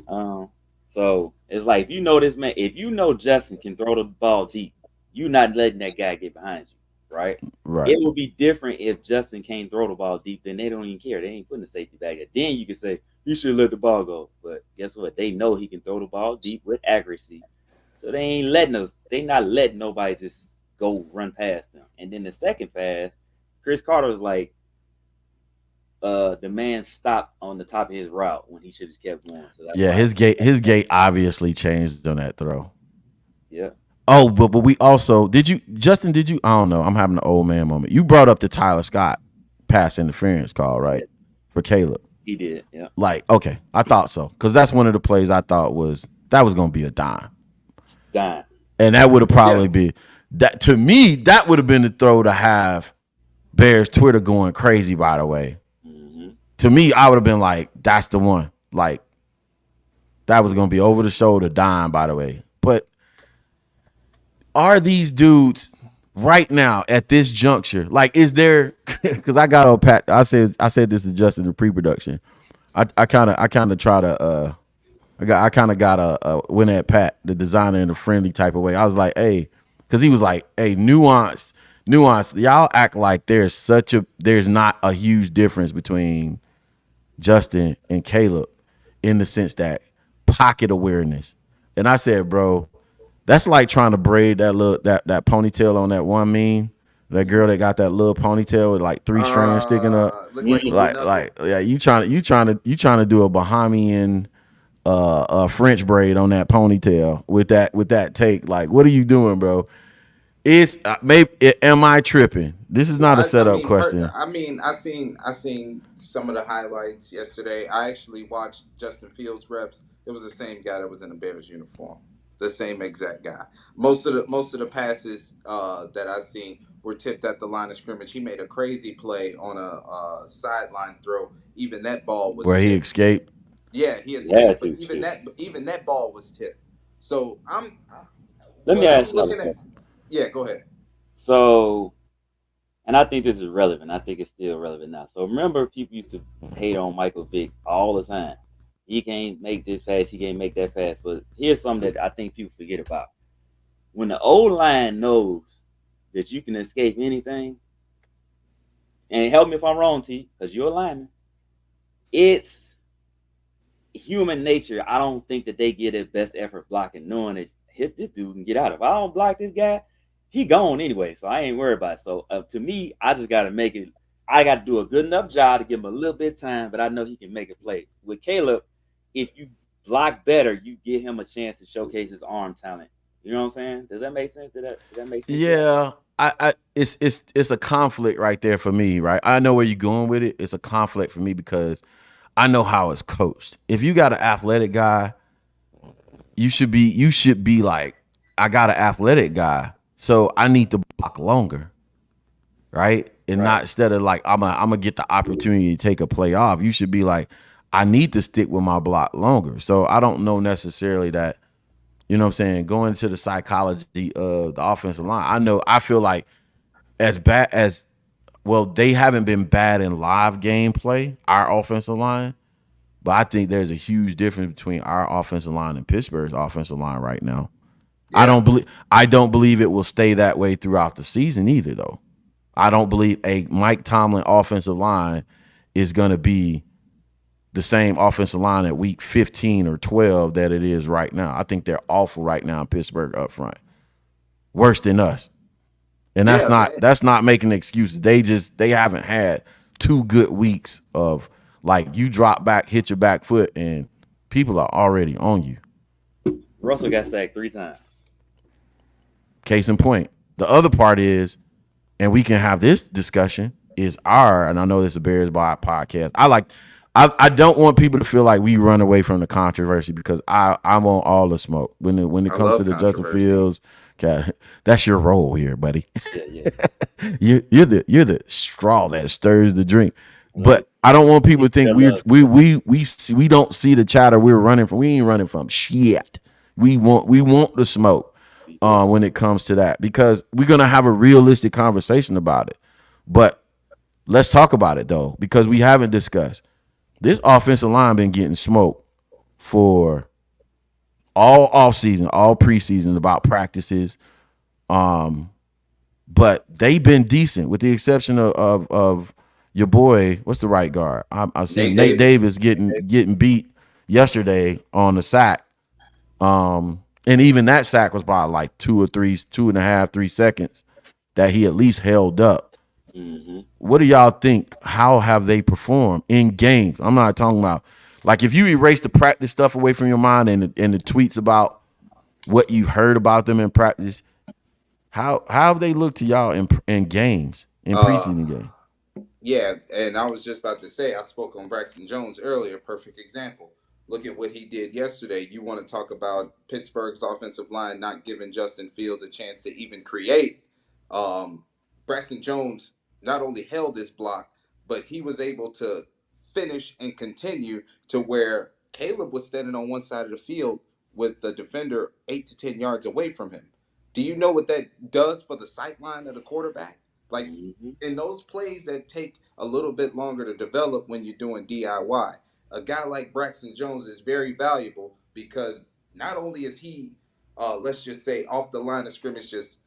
Um, so it's like if you know this man, if you know Justin can throw the ball deep, you're not letting that guy get behind you, right? It Right. would be different if Justin can't throw the ball deep, then they don't even care. They ain't putting the safety back there. Then you can say you should let the ball go. But guess what? They know he can throw the ball deep with accuracy. So they ain't letting us, they not letting nobody just go run past them. And then the second pass, Chris Carter was like, the man stopped on the top of his route when he should have kept going. So that's Yeah, why his gate his gate obviously changed on that throw. yeah. Oh, but we also did you Justin? Did you? I don't know. I'm having an old man moment. You brought up the Tyler Scott pass interference call, right? Yes, For Caleb. he did. Yeah. Like, okay, I thought so because that's one of the plays I thought was going to be a dime, Dying. and that would have Yeah. probably been that to me. That would have been the throw to have Bears Twitter going crazy. By the way, Hmm. to me, I would have been like, that's the one. Like that was going to be over the shoulder dime. By the way, but are these dudes right now at this juncture? Like, is there? Because I got on Pat. I said this is just in the pre-production. I kind of try to I kind of got a went at Pat the designer in a friendly type of way. I was like, hey, because he was like, hey, nuance. Y'all act like there's not a huge difference between Justin and Caleb in the sense that pocket awareness. And I said, bro, that's like trying to braid that ponytail on that one meme. That girl that got that little ponytail with like three strands sticking up. Look like a blue knuckle. Yeah, you trying to do a Bahamian French braid on that ponytail with that take. Like, what are you doing, bro? Is maybe am I tripping? This is not a I setup mean, question. I seen some of the highlights yesterday. I actually watched Justin Fields reps. It was the same guy that was in the Bears uniform, the same exact guy. Most of the passes that I seen were tipped at the line of scrimmage. He made a crazy play on a sideline throw. Even that ball was Where he tipped. escaped. Yeah, he You had escaped, but to shit. even that ball was tipped. So Let me when I'm ask y'all a looking at, question. yeah, go ahead. So, and I think this is relevant. I think it's still relevant now. So remember, people used to hate on Michael Vick all the time. He can't make this pass. He can't make that pass. But here's something that I think people forget about. When the old line knows that you can escape anything, and help me if I'm wrong, T, because you're a lineman. It's human nature. I don't think that they get their best effort blocking, knowing that this dude can get out. If I don't block this guy, he gone anyway. So I ain't worried about it. So to me, I just got to make it. I got to do a good enough job to give him a little bit of time, but I know he can make a play. With Caleb, if you block better, you give him a chance to showcase his arm talent. You know what I'm saying? Does that make sense? Does that make sense to y'all? Yeah, it's a conflict right there for me, right? I know where you're going with it. It's a conflict for me because I know how it's coached. If you got an athletic guy, you should be like, I got an athletic guy, so I need to block longer, right? And not Right. instead of like I'm gonna get the opportunity to take a play off. You should be like, I need to stick with my block longer. So I don't know necessarily that, you know what I'm saying, going to the psychology of the offensive line. I feel like as bad as, well, they haven't been bad in live gameplay, our offensive line, but I think there's a huge difference between our offensive line and Pittsburgh's offensive line right now. Yeah. I don't believe it will stay that way throughout the season either though. I don't believe a Mike Tomlin offensive line is going to be the same offensive line at week 15 or 12 that it is right now. I think they're awful right now in Pittsburgh up front. Worse than us. And that's Yeah. not that's not making excuses. They haven't had 2 good weeks of, like, you drop back, hit your back foot, and people are already on you. Russell got sacked 3 times. Case in point. The other part is, and we can have this discussion, is and I know this is a Bears podcast. I don't want people to feel like we run away from the controversy because I want all the smoke when it I comes to love the Justin controversy. Fields. Okay, that's your role here, buddy. Yeah, yeah. You're the straw that stirs the drink. Look, But I don't want people keep to think that love. we don't see the chatter we're running from. We ain't running from shit. We want the smoke We do. when it comes to that, because we're gonna have a realistic conversation about it. But let's talk about it though, because we haven't discussed this offensive line been getting smoked for all offseason, all preseason, about practices. Um, but they've been decent, with the exception of your boy. What's the right guard? I've seen Nate Nate Davis. Davis getting beat yesterday on the sack. And even that sack was probably like 2.5, 3 seconds that he at least held up. Mm-hmm. What do y'all think? How have they performed in games? I'm not talking about, like, if you erase the practice stuff away from your mind and the tweets about what you heard about them in practice. How have they looked to y'all in games, in Uh, preseason games? Yeah, and I was just about to say, I spoke on Braxton Jones earlier. Perfect example. Look at what he did yesterday. You want to talk about Pittsburgh's offensive line not giving Justin Fields a chance to even create. Um, Braxton Jones not only held this block, but he was able to finish and continue to where Caleb was standing on one side of the field with the defender 8 to 10 yards away from him. Do you know what that does for the sight line of the quarterback? Like, Mm-hmm. in those plays that take a little bit longer to develop when you're doing DIY, a guy like Braxton Jones is very valuable because not only is he, let's just say, off the line of scrimmage, just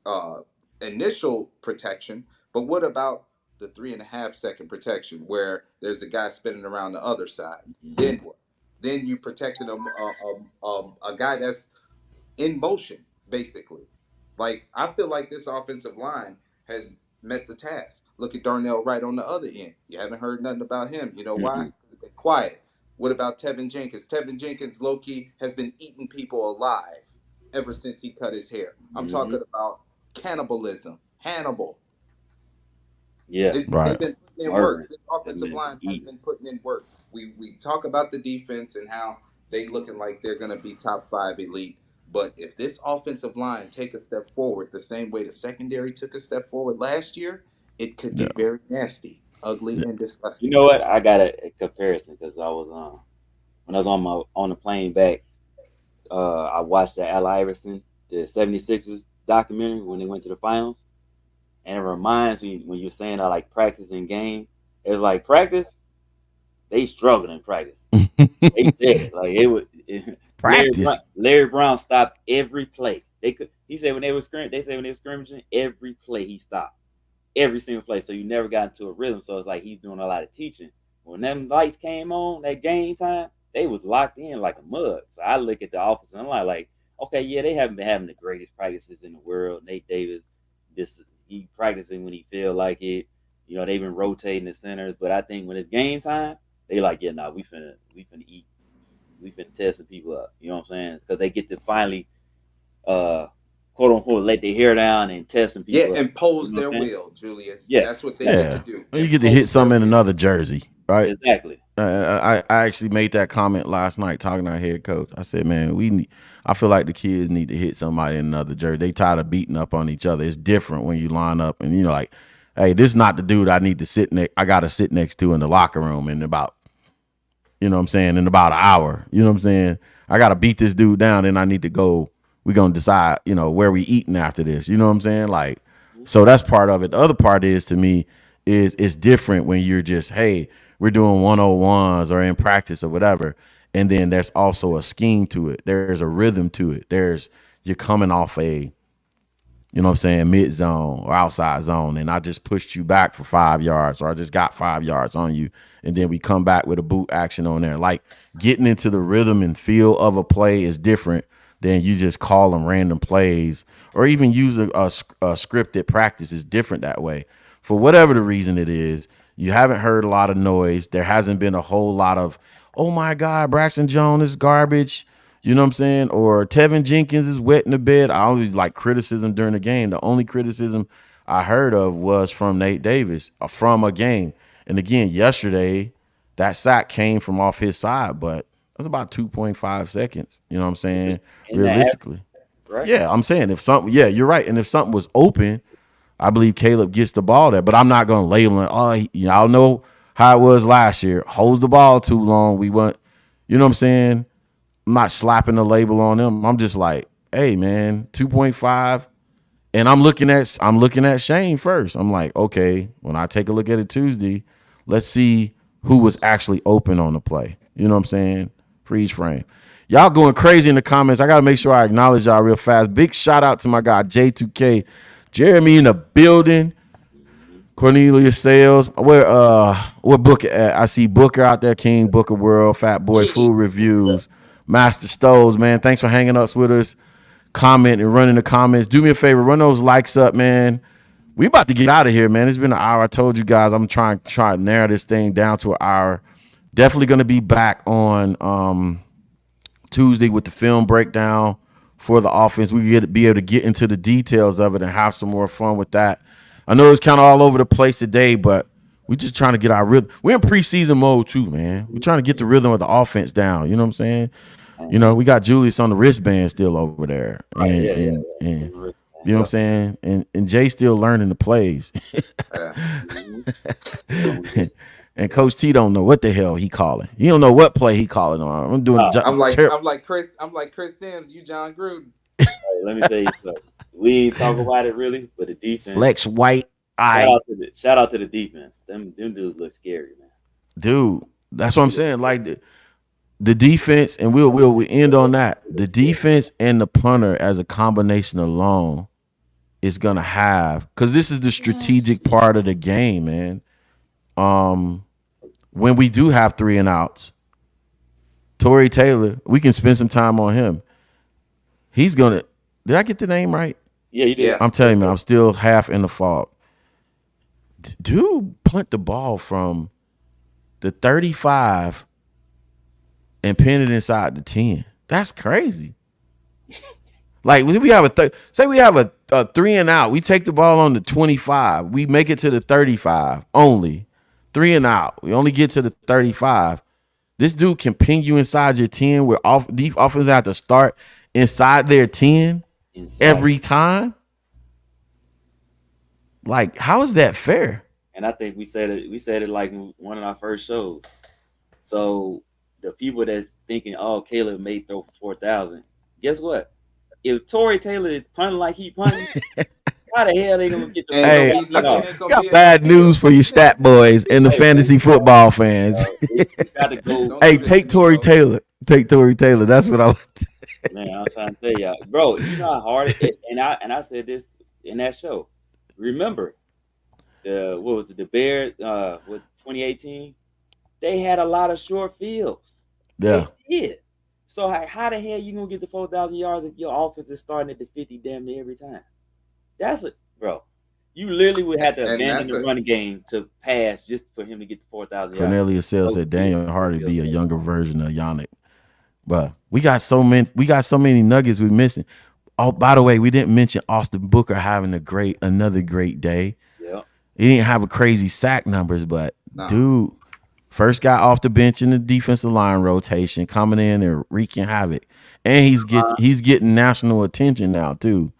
initial protection, but what about the 3.5 second protection where there's a guy spinning around the other side? Mm-hmm. Then what? Then you protected a guy that's in motion, basically. Like, I feel like this offensive line has met the task. Look at Darnell Wright on the other end. You haven't heard nothing about him. You know why? Mm-hmm. He's been quiet. What about Tevin Jenkins? Tevin Jenkins, low key, has been eating people alive ever since he cut his hair. I'm Mm-hmm. talking about cannibalism. Hannibal. Yeah. They've Right. been putting in work. Murdering. This That offensive man been line has eating. been putting in work. We talk about the defense and how they looking like they're going to be top five elite. But if this offensive line take a step forward the same way the secondary took a step forward last year, it could Yeah. get very nasty, ugly, Yeah. and You disgusting. know what? I got a comparison because I was when I was on the plane back, I watched the Al Iverson, the 76ers documentary when they went to the finals. And it reminds me when you're saying I like practice and game, it's like practice, they struggled in practice. They did. Like it would Practice. Larry Brown stopped every play. He said when they were scrimmaging, every play he stopped. Every single play. So you never got into a rhythm. So it's like he's doing a lot of teaching. When them lights came on, that game time, they was locked in like a mug. So I look at the office and I'm like, okay, yeah, they haven't been having the greatest practices in the world. Nate Davis, he practicing when he feel like it. You know, they've been rotating the centers, but I think when it's game time, they like, yeah, nah, we finna eat, we finna test some people up. You know what I'm saying? Because they get to finally, quote unquote, let their hair down and test some Yeah, people up. You impose know what their I'm saying? will, Julius. Yeah, That's what they get to Yeah. do. You get to hit Impose their something in will. another jersey, right? exactly. I actually made that comment last night talking to our head coach. I said, man, I feel like the kids need to hit somebody in another jersey. They tired of beating up on each other. It's different when you line up and like, hey, this is not the dude I need to I got to sit next to in the locker room in about, you know what I'm saying, in about an hour. You know what I'm saying? I got to beat this dude down and I need to go. We're going to decide, where we eating after this. You know what I'm saying? Like, so that's part of it. The other part is, to me, is it's different when you're just, hey, we're doing 101s or in practice or whatever. And then there's also a scheme to it. There's a rhythm to it. You're coming off you know what I'm saying, mid zone or outside zone, and I just pushed you back for 5 yards, or I just got 5 yards on you, and then we come back with a boot action on there. Like, getting into the rhythm and feel of a play is different than you just calling random plays, or even using a scripted practice is different that way. For whatever the reason it is, you haven't heard a lot of noise. There hasn't been a whole lot of, oh my God, Braxton Jones is garbage. You know what I'm saying? Or Tevin Jenkins is wet in the bed. I always like criticism during the game. The only criticism I heard of was from Nate Davis from a game. And again, yesterday, that sack came from off his side, but it was about 2.5 seconds. You know what I'm saying? In the app, Realistically. right? Yeah, I'm saying yeah, you're right. And if something was open, I believe Caleb gets the ball there. But I'm not going to label it. Y'all know how it was last year. Holds the ball too long. We want, you know what I'm saying? I'm not slapping the label on them. I'm just like, hey man, 2.5. And I'm looking at Shane first. I'm like, okay, when I take a look at it Tuesday, let's see who was actually open on the play. You know what I'm saying? Freeze frame. Y'all going crazy in the comments. I gotta make sure I acknowledge y'all real fast. Big shout out to my guy J2K. Jeremy in the building. Cornelius Sales. Where Booker at? I see Booker out there, King Booker World, Fat Boy Food Reviews, Master Stoves, man. Thanks for hanging out with us. Comment and running the comments. Do me a favor, run those likes up, man. We about to get out of here, man. It's been an hour. I told you guys I'm trying to narrow this thing down to an hour. Definitely gonna be back on Tuesday with the film breakdown for the offense. We get be able to get into the details of it and have some more fun with that. I know it's kind of all over the place today, but we just trying to get our rhythm. We're in preseason mode too, man. We're trying to get the rhythm of the offense down. You know what I'm saying? We got Julius on the wristband still over there, and, Yeah, and, and yeah. you know what I'm saying, and Jay still learning the plays, and Coach T don't know what the hell he calling. He don't know what play he calling on. I'm doing. I'm like Chris Sims. You John Gruden. Let me tell you something. We ain't talk about it really, but the defense. Flex white Shout eye, out to the defense. Them dudes look scary, man. dude. That's what I'm saying. Like the defense, and we'll end on that. The defense and the punter as a combination alone is gonna have, because this is the strategic part of the game, man. When we do have 3 and outs, Torrey Taylor, we can spend some time on him. He's gonna. Did I get the name right? Yeah, you did. Yeah. I'm telling you, man, I'm still half in the fog. Dude punt the ball from the 35 and pin it inside the 10. That's crazy. Like, we have say we have a 3 and out. We take the ball on the 25. We make it to the 35 only. 3 and out. We only get to the 35. This dude can ping you inside your 10 where offense have to start inside their 10 inside. every time. Like, how is that fair? And I think we said it like in one of our first shows. So the people that's thinking, oh, Caleb may throw for 4,000. Guess what? If Tory Taylor is punting like he punting, how the hell they gonna get the Ain't gonna Hey, be, 4,000 it off? ain't gonna got be bad enough news for you, stat boys and the Hey, fantasy football fans. It's got to go. Don't Hey, do this take to me, Tory coach. Taylor. Take Tory Taylor. That's what I want. Man, I'm trying to tell y'all, bro. You know how hard it. And I said this in that show. Remember, what was it? The Bears was 2018. They had a lot of short fields. Yeah. They did. So how the hell you gonna get the 4,000 yards if your offense is starting at the 50 damn near every time? That's it, bro. You literally would have to And abandon that's the a running game to pass just for him to get the 4,000 yards. Cornelius Sales said Daniel Hardy be a younger version of Yannick. But we got so many nuggets we missing. Oh, by the way, we didn't mention Austin Booker having another great day. Yeah. He didn't have a crazy sack numbers, but Nah. dude, first guy off the bench in the defensive line rotation, coming in and wreaking havoc. And he's getting national attention now too.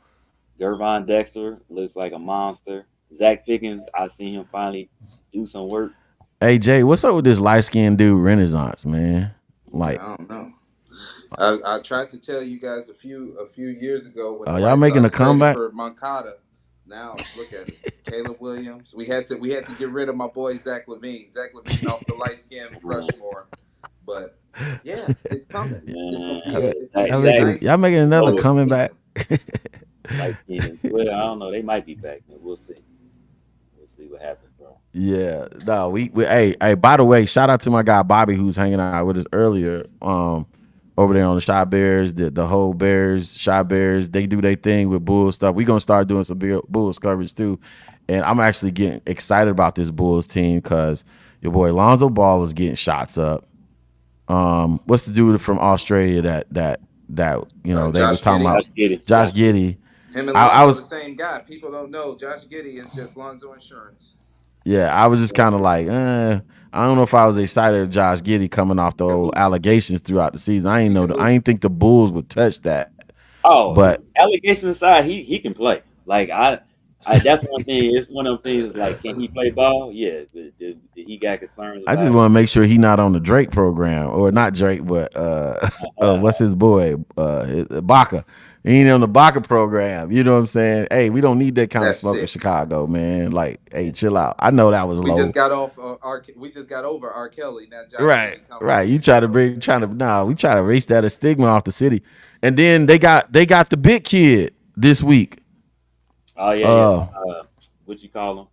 Gervon Dexter looks like a monster. Zach Pickens, I seen him finally do some work. Hey Jay, what's up with this light-skinned dude Renaissance, man? Like, I don't know. I tried to tell you guys a few years ago when the y'all White making Sox a comeback? traded for Moncada. Now look at it, Caleb Williams. We had to get rid of my boy Zach Levine. Zach Levine off the light skin Rushmore. But yeah, it's coming. It's gonna be a nice. y'all making another Oh, coming back. Well, I don't know. They might be back. We'll see. We'll see what happens, bro. Yeah, no, we hey, by the way, shout out to my guy Bobby who's hanging out with us earlier. Over there on the Shy Bears, the whole Bears, Shy Bears, they do their thing with Bulls stuff. We're gonna start doing some Bulls coverage too. And I'm actually getting excited about this Bulls team because your boy Lonzo Ball is getting shots up. What's the dude from Australia that you know they were Josh talking Giddey. about? Josh Giddey. Him and I Lonzo was the same guy. People don't know Josh Giddey is just Lonzo Insurance. Yeah, I was just kind of like, I don't know if I was excited of Josh Giddey coming off the old allegations throughout the season. I ain't think the Bulls would touch that. Oh, but allegations aside, he can play. Like I that's one thing. It's one of them things. Like, can he play ball? Yeah. Did he got concerns? I just want to make sure he not on the Drake program, or not Drake, but what's his boy, Baca. He ain't on the Baca program. You know what I'm saying? Hey, we don't need that kind of smoke in Chicago, man. Like, hey, chill out. I know that was low. We just got over R. Kelly. Now Josh right. You try to we try to erase that stigma off the city, and then they got the big kid this week. Oh yeah. What you call him?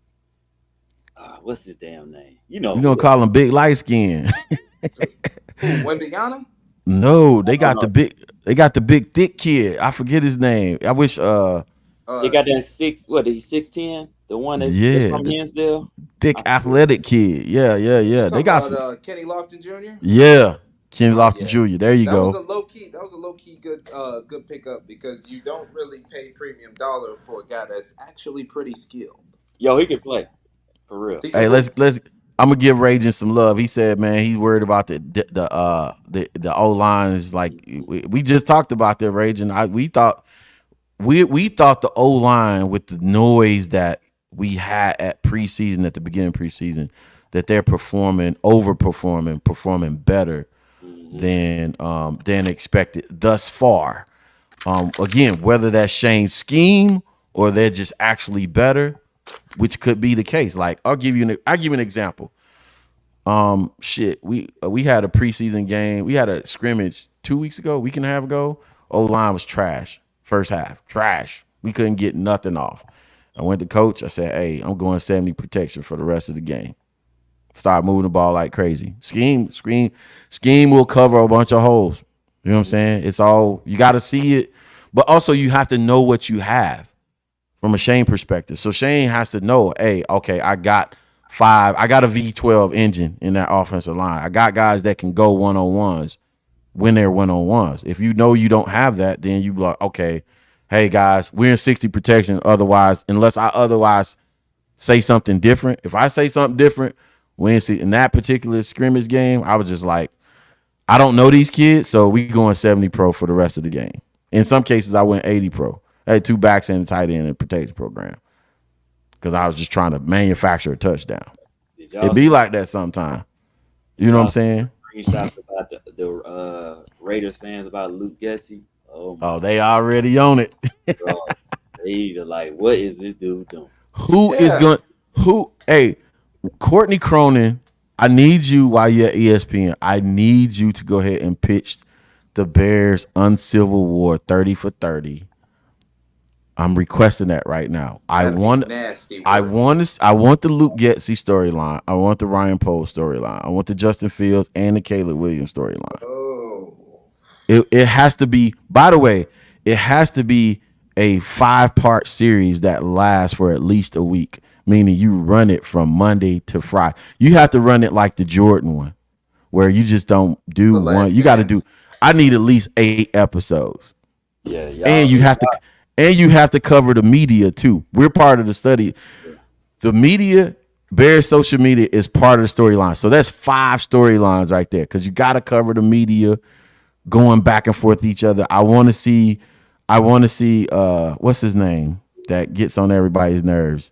What's his damn name? You know, you gonna call him Big Light Skin? Wembenyama? No, they got the big thick kid. I forget his name. I wish. They got that 6'10"? The one that's from Hinsdale? Thick athletic kid. Yeah. They got about, Kenny Lofton Jr. Yeah, Kenny Lofton Jr. There you go. That was a low key good pickup because you don't really pay premium dollar for a guy that's actually pretty skilled. Yo, he can play for real. Hey, let's. I'm gonna give Raging some love. He said, man, he's worried about the O line is like we just talked about that, Raging. We thought the O line with the noise that we had at preseason, at the beginning of preseason, that they're performing better than expected thus far. Again, whether that's Shane's scheme or they're just actually better, which could be the case. Like I'll give you an example. We had a preseason game. We had a scrimmage 2 weeks ago, week and a half ago. O-line was trash. First half, trash. We couldn't get nothing off. I went to coach. I said, hey, I'm going 70 protection for the rest of the game. Start moving the ball like crazy. Scheme will cover a bunch of holes. You know what I'm saying? It's all, you got to see it, but also you have to know what you have from a Shane perspective. So Shane has to know, hey, okay, I got a V12 engine in that offensive line. I got guys that can go one-on-ones when they're one-on-ones. If you know you don't have that, then you be like, okay, hey guys, we're in 60 protection. Otherwise, unless I otherwise say something different. If I say something different, in that particular scrimmage game, I was just like, I don't know these kids, so we going 70 pro for the rest of the game. In some cases, I went 80 pro. I had two backs and a tight end and protection program because I was just trying to manufacture a touchdown. Did It y'all be see? like that sometimes. You Did know what I'm y'all see saying? the screenshots about the Raiders fans about Luke Gessie? Oh Oh, my they already own it. god, they are like, what is this dude doing? Who is Yeah, going? Who? Hey, Courtney Cronin. I need you while you're at ESPN. I need you to go ahead and pitch the Bears Uncivil War 30 for 30. I'm requesting that right now. that'd be nasty work. I want the Luke Getsy storyline. I want the Ryan Poles storyline. I want the Justin Fields and the Caleb Williams storyline. Oh, It has to be, by the way, it has to be a 5-part series that lasts for at least a week, meaning you run it from Monday to Friday. You have to run it like the Jordan one, where you just don't do the one. last You got to do, dance. I need at least 8 episodes. Yeah, And you have to cover the media too. We're part of the study. The media, Bears social media is part of the storyline. So that's 5 storylines right there because you got to cover the media going back and forth with each other. I want to see what's his name that gets on everybody's nerves.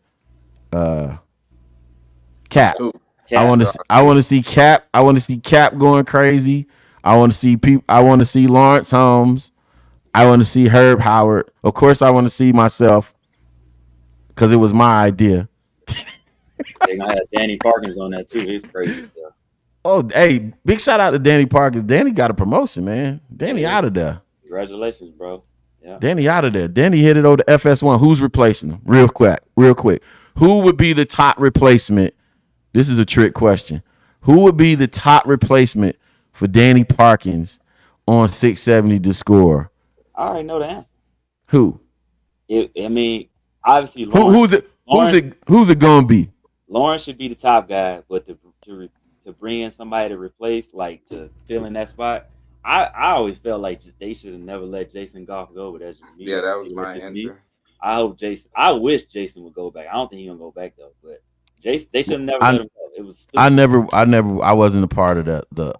Cap. Who? Cap. I want to see Cap. I want to see Cap going crazy. I want to see people. I want to see Lawrence Holmes. I want to see Herb Howard. Of course, I want to see myself because it was my idea. They gonna have Danny Parkins on that too. It's crazy stuff. Oh, hey, big shout out to Danny Parkins. Danny got a promotion, man. Danny Yeah, out of there. congratulations, bro. Yeah. Danny out of there. Danny hit it over to FS1. Who's replacing him? Real quick, real quick. Who would be the top replacement? This is a trick question. Who would be the top replacement for Danny Parkins on 670 to score? I already know the answer. Who? I mean, obviously Lawrence. Who's it? Lawrence, Who's it gonna be? Lawrence should be the top guy, but to bring in somebody to replace, like to fill in that spot, I always felt like they should have never let Jason Goff go. But that's just me. Yeah, that was That's my just me. answer. I hope Jason. I wish Jason would go back. I don't think he's gonna go back though. But Jason, they should have never let I him go. It was stupid. I wasn't a part of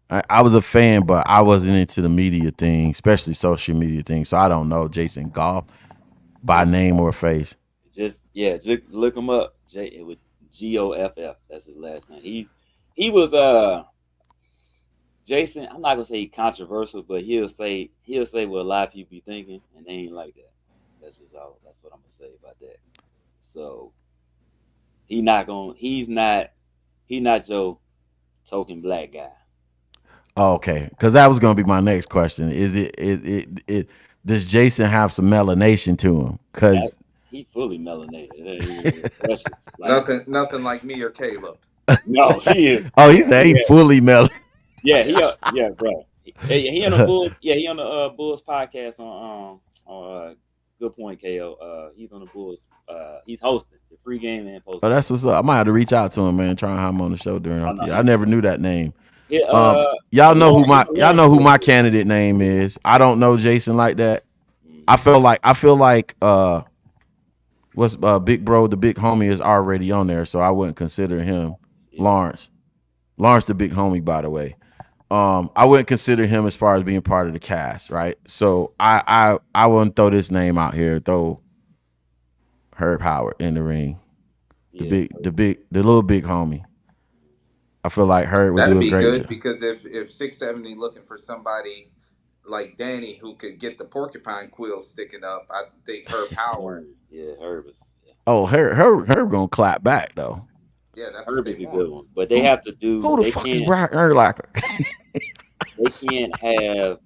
I was a fan, but I wasn't into the media thing, especially social media thing. So I don't know Jason Goff by Jason name Goff. or face. Just look him up. With Goff. That's his last name. He was Jason. I'm not gonna say controversial, but he'll say what a lot of people be thinking, and they ain't like that. That's what I'm gonna say about that. So he's not your token black guy. Oh, okay, because that was gonna be my next question. Is it does Jason have some melanation to him? That, Because he fully melanated. It ain't even questions. Like Nothing like me or Caleb. no, he is. oh, he said he Yeah, fully melon. yeah, bro. He on the Bulls. Yeah, he on the Bulls podcast on Good Point KO. He's on the Bulls. He's hosting the pregame and post Oh, game. that's what's up. I might have to reach out to him, man. Try and have him on the show during Oh our no, I never knew that name. yeah, Y'all Lawrence know who Bulls. my candidate name is. I don't know Jason like that. Mhm. I feel like what's big bro, the big homie is already on there, so I wouldn't consider him Yeah, Lawrence. Lawrence the big homie, by the way. I wouldn't consider him as far as being part of the cast, right? So I wouldn't throw this name out here. Throw Herb Howard in the ring. yeah. The little big homie. I feel like Herb would do That'd a be great good job. because if 670 looking for somebody like Danny who could get the porcupine quill sticking up, I think Herb Howard. Yeah, Herb is. Yeah. Oh, Herb gonna clap back though. Yeah, that's what Herb they is a want. good one, but they Who have to do. who the fuck is Brian Urlacher? They can't have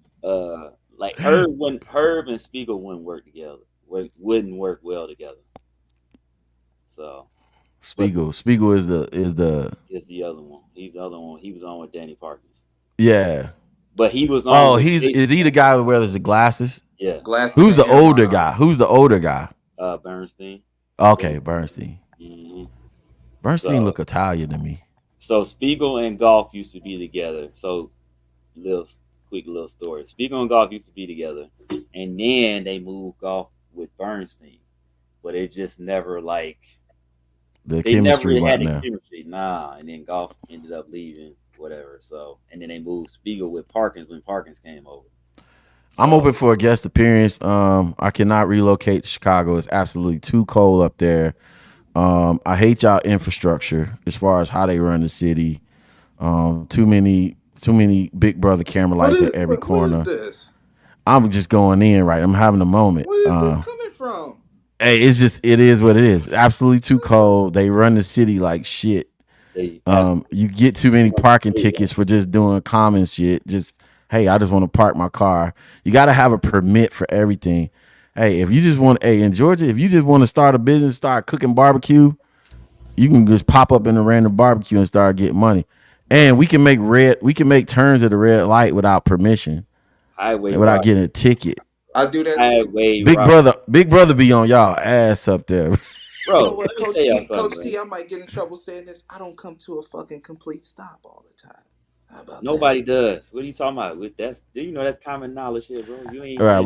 like Herb and Spiegel wouldn't work together. Wouldn't work well together. So, but Spiegel is the is the other one. He's the other one. He was on with Danny Parkins, yeah. but he was on Oh, with is he the guy who wears the glasses? yeah, Glasses Who's and the hair older mono. guy? Who's the older guy? Bernstein. Okay, Bernstein. hmm Bernstein So look Italian to me. so Spiegel and Golf used to be together. So little quick little story. Spiegel and Golf used to be together, and then they moved Golf with Bernstein, but it just never like The they never chemistry really had wasn't the there. chemistry. Nah, and then Golf ended up leaving, whatever. So and then they moved Spiegel with Parkins when Parkins came over. I'm So open for a guest appearance. I cannot relocate to Chicago. It's absolutely too cold up there. I hate y'all infrastructure as far as how they run the city. Too many Big Brother camera What lights is at every what is corner. this? I'm just going in right. I'm having a moment. Where is this coming from? Hey, it is what it is. Absolutely too cold. They run the city like shit. they absolutely You get too many parking tickets for just doing common shit. Just hey, I just want to park my car. You got to have a permit for everything. Hey, if you just want, hey, in Georgia, if you just want to start a business, start cooking barbecue, you can just pop up in a random barbecue and start getting money. And we can make turns at a red light without permission, highway and without rock, getting a ticket. I do that too. highway Big rock, brother, big brother be on y'all ass up there. You know bro. what, Let me tell y'all something, Coach man. T, I might get in trouble saying this. I don't come to a fucking complete stop all the time. How about that? Nobody does. What are you talking about? With that's do you know that's common knowledge here, bro? You All ain't right, saying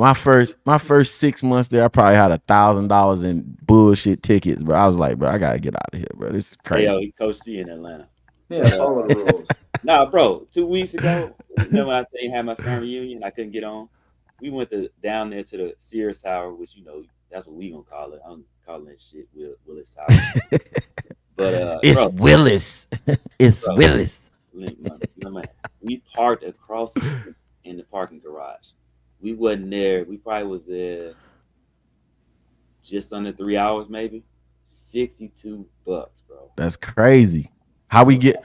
my first 6 months there, I probably had $1,000 in bullshit tickets, bro. I was like, bro, I gotta get out of here, bro. This is hey yo, crazy. he coached G in Atlanta. Yeah, But follow the rules. nah, bro, 2 weeks ago, remember when I said I had my family reunion, I couldn't get on. We went to down there to the Sears Tower, which that's what we gonna call it. I'm calling that shit Willis Tower. But It's Willis. It's bro, Willis. man, we parked across the street in the parking garage. We wasn't there. We probably was there just under 3 hours, maybe. $62, bro. That's crazy. How we get?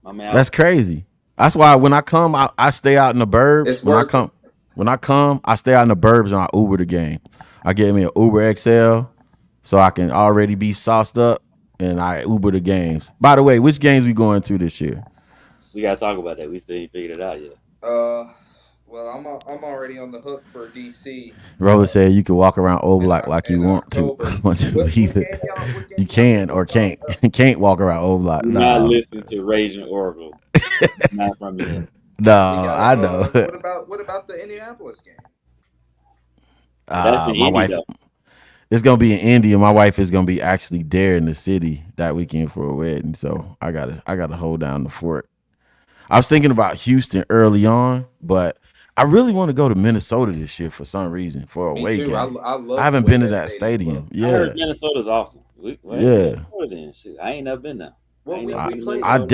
My man, That's crazy. That's why when I come, I stay out in the burbs. It's worth it. When I come, I stay out in the burbs and I Uber the game. I get me an Uber XL so I can already be sauced up, and I Uber the games. By the way, which games we going to this year? we gotta talk about that. We still ain't figured it out yet. Uh, well, I'm already on the hook for DC. Roller said you can walk around Old Block like you In want to. October. Once you leave it, What you game y'all can got or going can't. on? Can't walk around Old Block. Do not No, listen to Raging Oracle. Not from here. We no, got I know. what about the Indianapolis game? That's in My Indy wife. though. It's gonna be in India. My wife is gonna be actually there in the city that weekend for a wedding. So I gotta hold down the fort. I was thinking about Houston early on, but I really want to go to Minnesota this year for some reason for a Me away too. game. I I love the haven't way been to that that stadium stadium. look. I heard Yeah, Minnesota's awesome. Well, hey, yeah. Minnesota then. Shit, I ain't never been there. I Well, ain't never we been to played I them. Minnesota.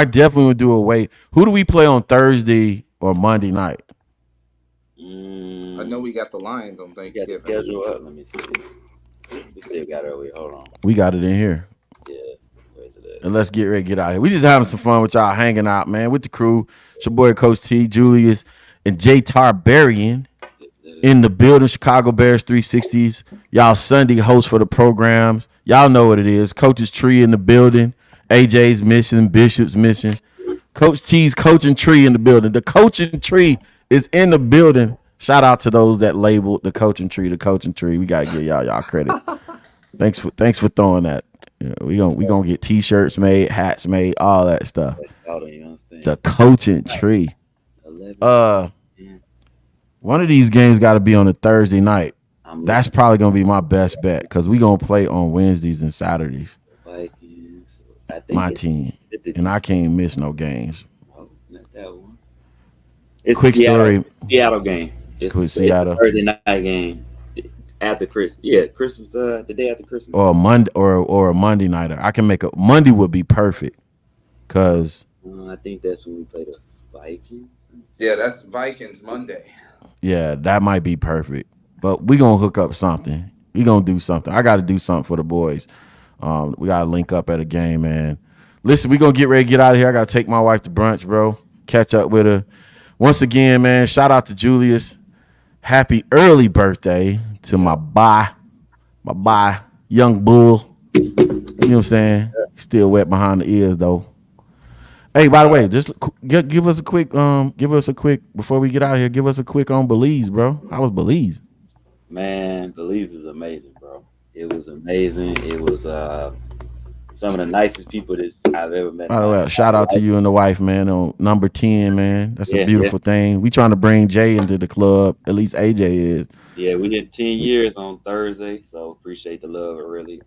definitely would do away. Who do we play on Thursday or Monday night? I know Mm, we got the Lions on we got the Thanksgiving. schedule up. Let me see. We still got it over here. Hold on. We got it in here. Yeah. Where's it And let's get ready to get out of here. We just having some fun with y'all hanging out, man, with the crew. It's your boy Coach T, Julius, and Jay Tarbarian at? in the building, Chicago Bears 360s. Y'all Sunday host for the programs. Y'all know what it is. Coach's Tree in the building. AJ's mission, Bishop's mission. Coach T's coaching tree in the building. The coaching tree is in the building. Shout out to those that labeled the coaching tree the coaching tree. We gotta give y'all credit. Thanks for throwing that. Yeah, we gonna get t-shirts made, hats made, all that stuff. Y'all don't even understand. The coaching tree. 11. Uh, Yeah, one of these games got to be on a Thursday night. I'm That's looking probably gonna be my best bet because we gonna play on Wednesdays and Saturdays. at the Vikings. I think My team, it's the and I can't miss no games. oh, not that one. It's Quick story. Seattle game. It's With the Seattle Thursday night game after Christmas. Yeah, Christmas. The day after Christmas. or a Monday or a Monday nighter. I can make a Monday would be perfect because I think that's when we play the Vikings. Yeah, that's Vikings Monday. yeah, that might be perfect. But we gonna hook up something. We gonna do something. I got to do something for the boys. We gotta link up at a game, man. Listen, we gonna get ready to get out of here. I gotta take my wife to brunch, bro. Catch up with her. Once again, man, shout out to Julius. Happy early birthday to my young bull. You know what I'm saying? Still wet behind the ears though. Hey, by the way, just give us a quick before we get out of here. Give us a quick on Belize, bro. How was Belize? Man, Belize is amazing, bro. It was amazing. It was some of the nicest people that I've ever met in By the my way, shout entire out to life. you and the wife, man, on number 10, man. That's a Yeah, yeah, beautiful thing. We trying to bring Jay into the club. At least AJ is. yeah. We hit 10 years on Thursday, so appreciate the love, really.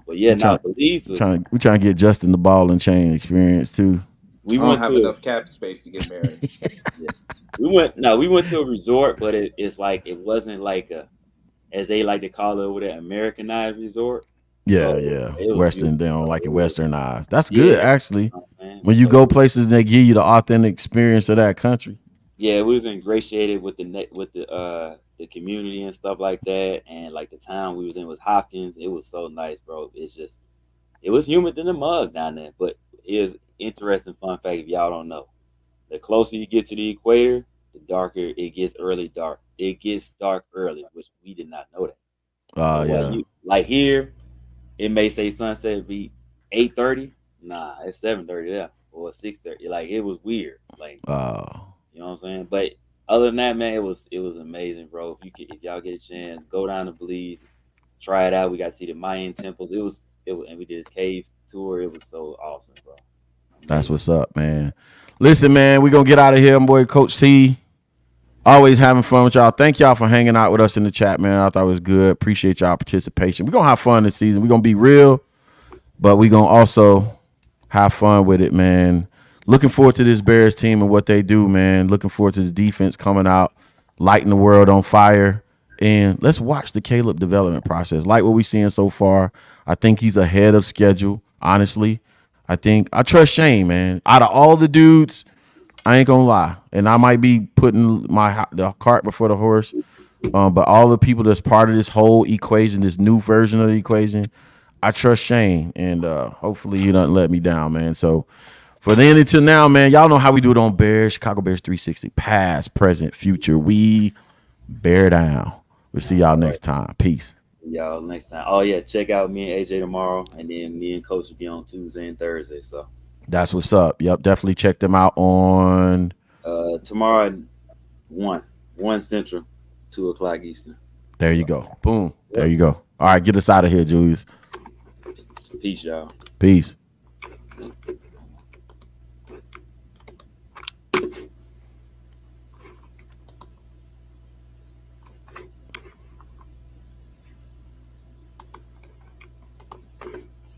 But yeah, We now trying, Belize was. we trying to get Justin the ball and chain experience too. We I don't went have to enough cap space to get married. yeah, We went to a resort, but it's like it wasn't like a, as they like to call it over there, Americanized resort. Yeah, So yeah. it was Western, beautiful, they don't bro. like it It was, westernized. That's good, yeah, actually. man. When you So go places and they give you the authentic experience of that country. yeah, we was ingratiated with the community and stuff like that, and like the town we was in was Hopkins. It was so nice, bro. It's just it was humid than the mug down there, but here's interesting fun fact if y'all don't know: the closer you get to the equator, the darker it gets. Early dark, it gets dark early, which we did not know that. So like Yeah. you like here, it may say sunset be 8:30. Nah, it's 7:30 there or 6:30. Like it was weird. Like Uh, you know what I'm saying? But other than that, man, it was amazing, bro. If y'all get a chance, go down to Belize, try it out. We got to see the Mayan temples. It was, and we did this cave tour. It was so awesome, bro. that's Amazing. what's up, man. Listen, man, we gonna get out of here, boy. Coach T. Always having fun with y'all. Thank y'all for hanging out with us in the chat, man. I thought it was good. Appreciate y'all participation. We're gonna have fun this season. We're gonna be real, but we're gonna also have fun with it, man. Looking forward to this Bears team and what they do, man. Looking forward to the defense coming out, lighting the world on fire. And let's watch the Caleb development process. Like what we're seeing so far. I think he's ahead of schedule, honestly. I trust Shane, man. Out of all the dudes, I ain't gonna lie. And I might be putting the cart before the horse. But all the people that's part of this whole equation, this new version of the equation, I trust Shane, and hopefully he doesn't let me down, man. So for then until now, man, y'all know how we do it on Bears, Chicago Bears 360, past, present, future. We bear down. We'll see y'all All right, next time. Peace. y'all. Next time. Oh yeah, check out me and AJ tomorrow, and then me and Coach will be on Tuesday and Thursday. So That's what's up. Yep, definitely check them out on. tomorrow at one Central, 2 o'clock Eastern. There you So go. Boom. There yep. you go. All right, get us out of here, Julius. Peace, y'all. Peace.